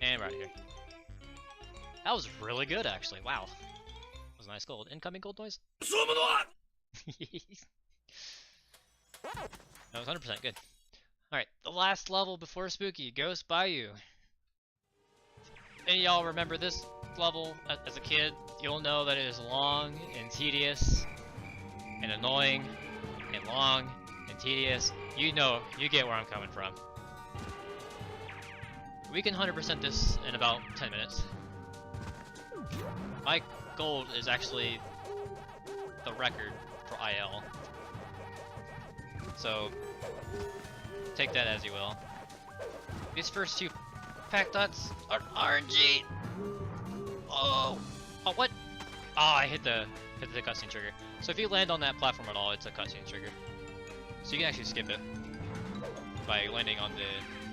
And we're out of here. That was really good, actually. Wow. That was nice gold. Incoming gold noise? That was 100% good. Alright, the last level before Spooky, Ghost Bayou. Any of y'all remember this level as a kid? You'll know that it is long and tedious and annoying and long and tedious. You know, you get where I'm coming from. We can 100% this in about 10 minutes. My gold is actually the record for IL. So, take that as you will. These first two Pac Dots are RNG! Oh! Oh, what? Oh, I hit the cutscene trigger. So if you land on that platform at all, it's a cutscene trigger. So you can actually skip it by landing on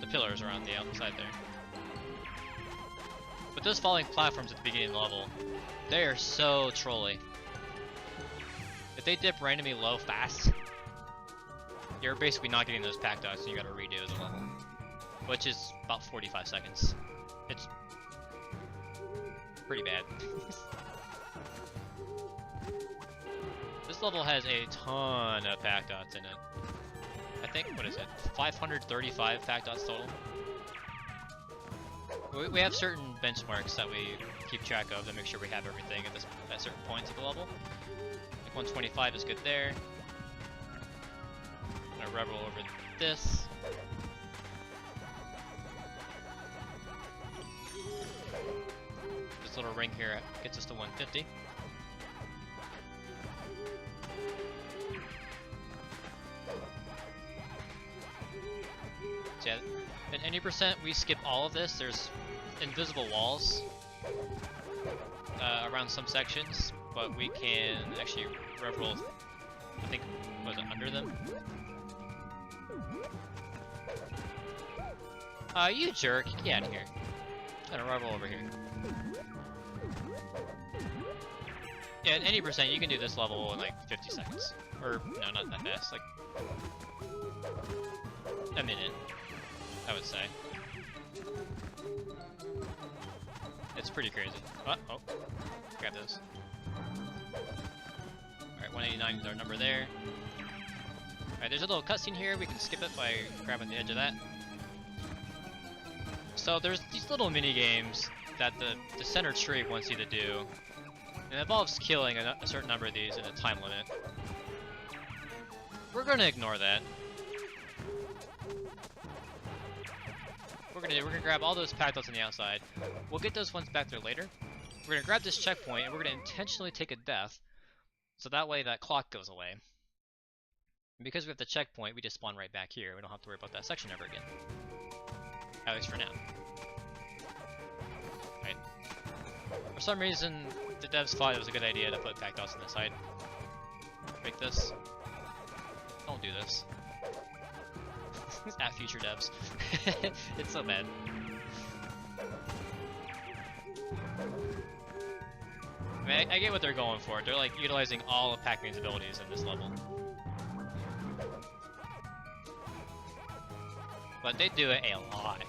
the pillars around the outside there. But those falling platforms at the beginning of the level, they are so trolly. If they dip randomly low fast, you're basically not getting those Pac Dots and you gotta redo the level. Which is about 45 seconds. It's pretty bad. This level has a ton of Pac Dots in it. I think, what is it? 535 Pac Dots total. We have certain benchmarks that we keep track of to make sure we have everything at certain points of the level. Like 125 is good there. I'm gonna revel over this. This little ring here gets us to 150. So yeah, at any percent we skip all of this. There's invisible walls around some sections, but we can actually rev roll, I think, was it under them? You jerk, get out of here. I'm gonna rev roll over here. Yeah, at any percent you can do this level in like 50 seconds. Or, no, not that fast, like a minute, I would say. It's pretty crazy. Oh, grab those. Alright, 189 is our number there. Alright, there's a little cutscene here. We can skip it by grabbing the edge of that. So there's these little mini games that the center tree wants you to do. And it involves killing a certain number of these in a time limit. We're gonna ignore that. We're gonna grab all those Pac Dots on the outside. We'll get those ones back there later. We're gonna grab this checkpoint and we're gonna intentionally take a death, so that way that clock goes away. And because we have the checkpoint, we just spawn right back here. We don't have to worry about that section ever again. At least for now. Right. For some reason, the devs thought it was a good idea to put Pac Dots on the side. Break this. Don't do this. At future devs. It's so bad. I mean, I get what they're going for. They're like utilizing all of Pac-Man's abilities in this level. But they do it a lot.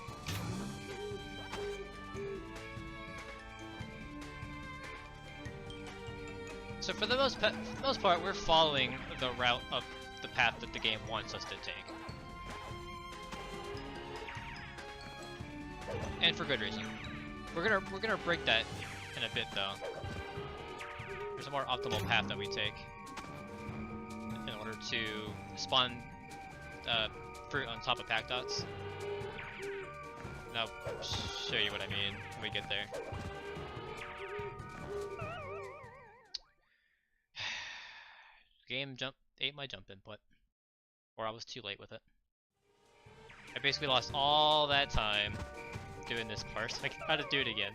So for the most part, we're following the route of the path that the game wants us to take. And for good reason. We're gonna break that in a bit though. There's a more optimal path that we take in order to spawn fruit on top of pack dots. And I'll show you what I mean when we get there. Game ate my jump input, or I was too late with it. I basically lost all that time doing this part, so I gotta do it again.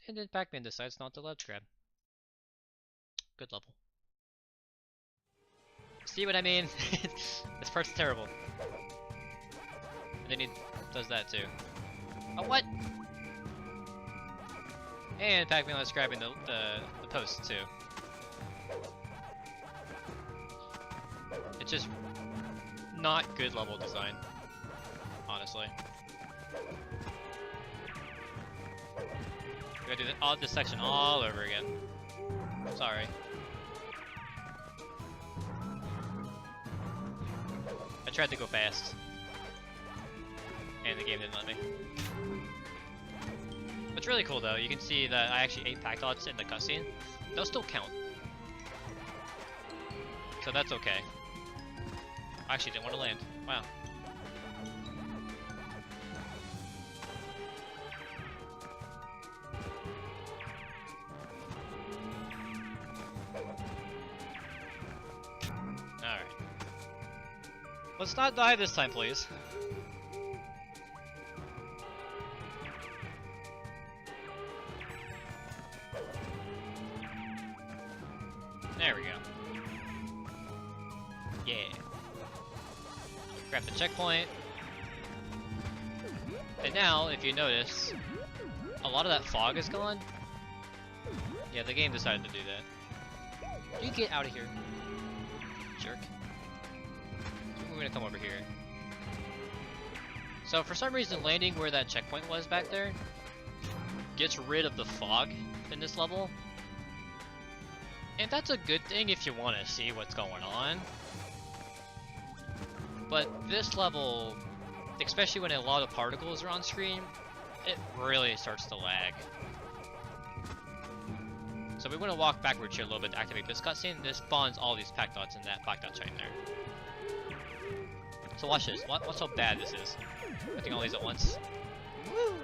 And then Pac-Man decides not to ledge grab. Good level. See what I mean? This part's terrible. And then he does that too. Oh, what? And Pac-Man was grabbing the post too. It's just not good level design, honestly. We gotta do this section all over again. Sorry. I tried to go fast, and the game didn't let me. What's really cool though, you can see that I actually ate pack dots in the cutscene. They'll still count. So that's okay. I actually didn't want to land. Wow. Alright. Let's not die this time, please. There we go. Yeah. Grab the checkpoint. And now, if you notice, a lot of that fog is gone. Yeah, the game decided to do that. You get out of here, jerk. We're gonna come over here. So for some reason, landing where that checkpoint was back there gets rid of the fog in this level. And that's a good thing if you want to see what's going on. But this level, especially when a lot of particles are on screen, it really starts to lag. So we want to walk backwards here a little bit to activate this cutscene. This spawns all these pack dots in that black dots right there. So watch this. Watch how bad this is. Hitting all these at once. Woo!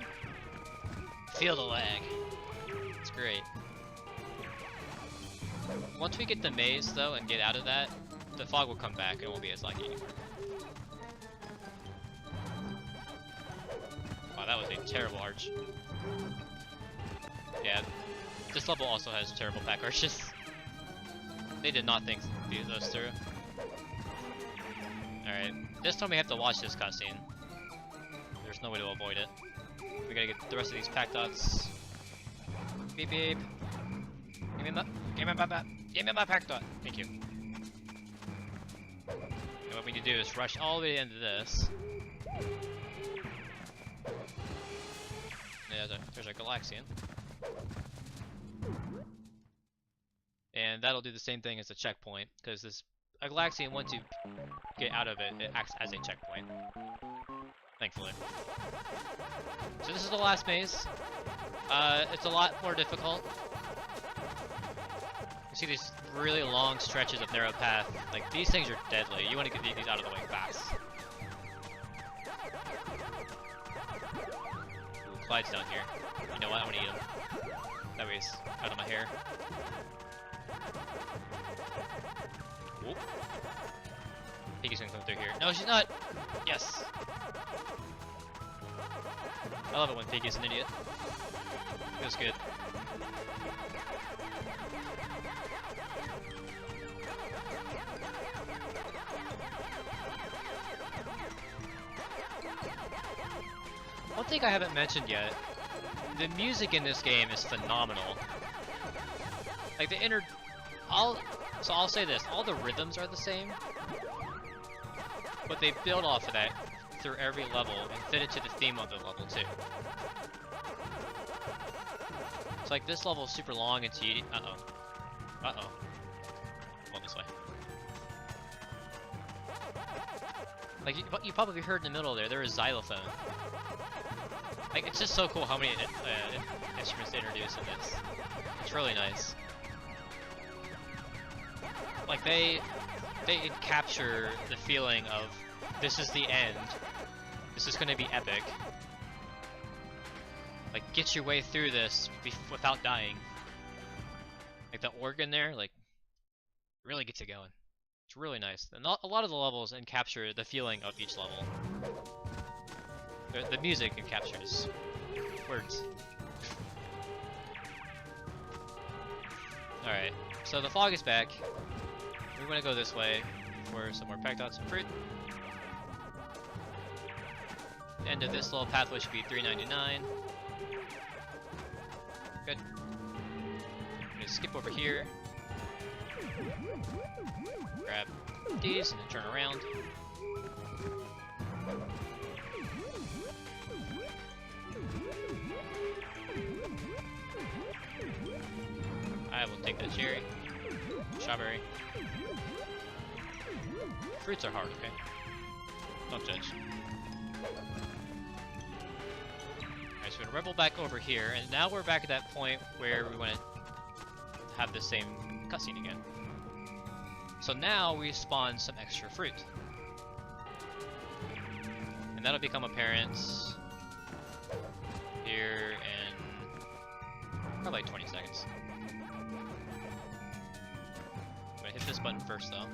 Feel the lag. It's great. Once we get the maze though and get out of that, the fog will come back and it won't be as laggy anymore. Wow, that was a terrible arch. Yeah, this level also has terrible back arches. They did not think those through. Alright, this time we have to watch this cutscene. There's no way to avoid it. We gotta get the rest of these pack dots. Beep beep. Give me my pack dot. Thank you. And what we need to do is rush all the way into this. Yeah, there's a Galaxian. And that'll do the same thing as a checkpoint, because a Galaxian, once you get out of it, it acts as a checkpoint. Thankfully. So this is the last maze. It's a lot more difficult. You see these really long stretches of narrow path. Like, these things are deadly. You want to get these out of the way fast. Ooh, Clyde's down here. You know what? I want to eat him. That way he's out of my hair. Whoop. Piggy's gonna come through here. No, she's not! Yes! I love it when Piggy's an idiot. Feels good. thing I haven't mentioned yet, the music in this game is phenomenal. Like I'll say this, all the rhythms are the same, but they build off of that through every level and fit it to the theme of the level too. It's like this level is super long and tedious. Uh-oh. Go this way. Like, you probably heard in the middle there is xylophone. Like, it's just so cool how many instruments they introduce in this. It's really nice. Like, they capture the feeling of, this is the end. This is gonna be epic. Like, get your way through this without dying. Like, the organ there, like, really gets it going. It's really nice. And a lot of the levels capture the feeling of each level. The music captures words. Alright, so the fog is back. We're gonna go this way for some more Pac-Dots and fruit. The end of this little pathway should be 399. Good. I'm gonna skip over here. Grab these and then turn around. I will take that cherry. Strawberry. Fruits are hard, okay? Don't judge. Alright, so we're gonna rebel back over here, and now we're back at that point where we want to have the same cutscene again. So now we spawn some extra fruit. And that'll become apparent here in probably like 20 seconds. I'm gonna hit this button first though.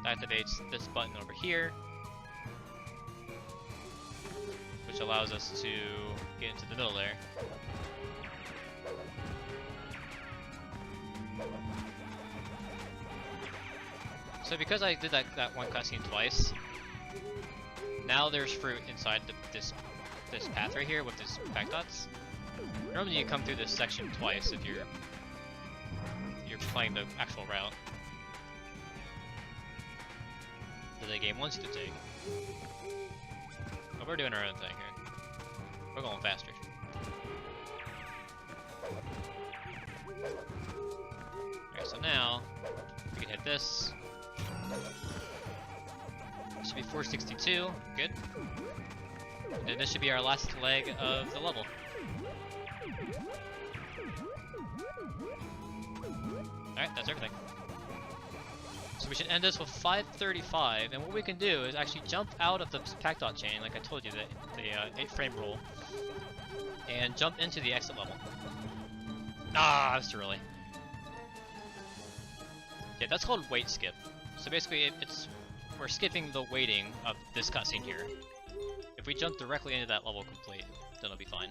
That activates this button over here, which allows us to get into the middle there. So because I did that one cutscene twice, now there's fruit inside this path right here with this Pac-Dots. Normally you come through this section twice if you're playing the actual route that the game wants you to take. But we're doing our own thing here. We're going faster. Alright, so now we can hit this. Should be 462, good. And then this should be our last leg of the level. Alright, that's everything. So we should end this with 535, and what we can do is actually jump out of the Pac-Dot chain, like I told you, the 8-frame rule, and jump into the exit level. Ah, that's too early. Yeah, that's called wait skip. So basically, we're skipping the waiting of this cutscene here. If we jump directly into that level complete, then it'll be fine.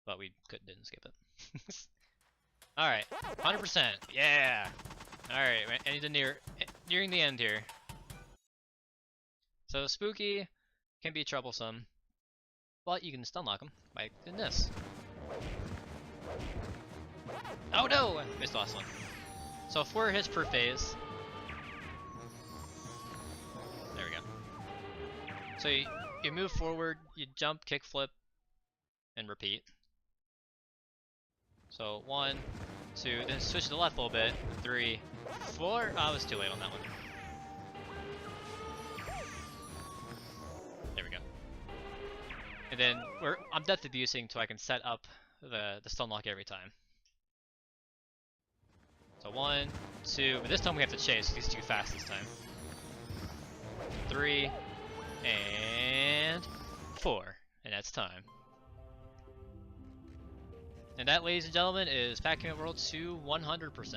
But we didn't skip it. Alright, 100%, yeah! Alright, nearing the end here. So spooky can be troublesome, but you can stun lock him by doing this. Oh no! Missed the last one. So 4 hits per phase. There we go. So you move forward, you jump, kick, flip, and repeat. So 1, 2, then switch to the left a little bit. 3, 4. Oh, I was too late on that one. There we go. And then I'm death abusing so I can set up the stun lock every time. So 1, 2, but this time we have to chase because he's too fast this time. 3, and 4, and that's time. And that, ladies and gentlemen, is Pac-Man World to 100%.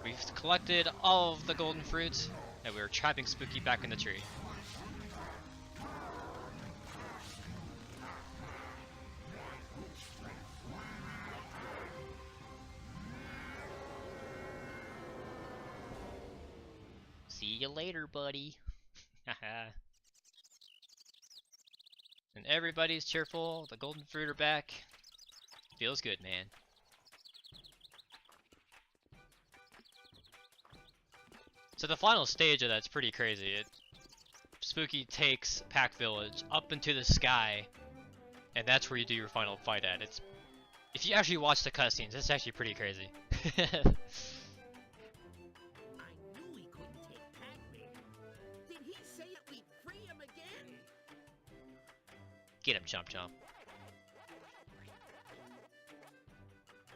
We've collected all of the golden fruit, and we're trapping Spooky back in the tree. See you later, buddy. Haha. And everybody's cheerful. The golden fruit are back. Feels good, man. So the final stage of that's pretty crazy. Spooky takes Pac Village up into the sky, and that's where you do your final fight at. If you actually watch the cutscenes, it's actually pretty crazy. Get him, Chomp Chomp.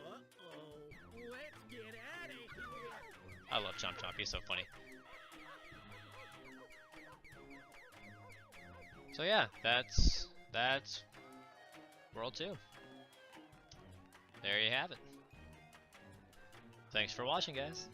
Let's get out of here.
I love Chomp Chomp, he's so funny. So yeah, that's World 2. There you have it. Thanks for watching, guys.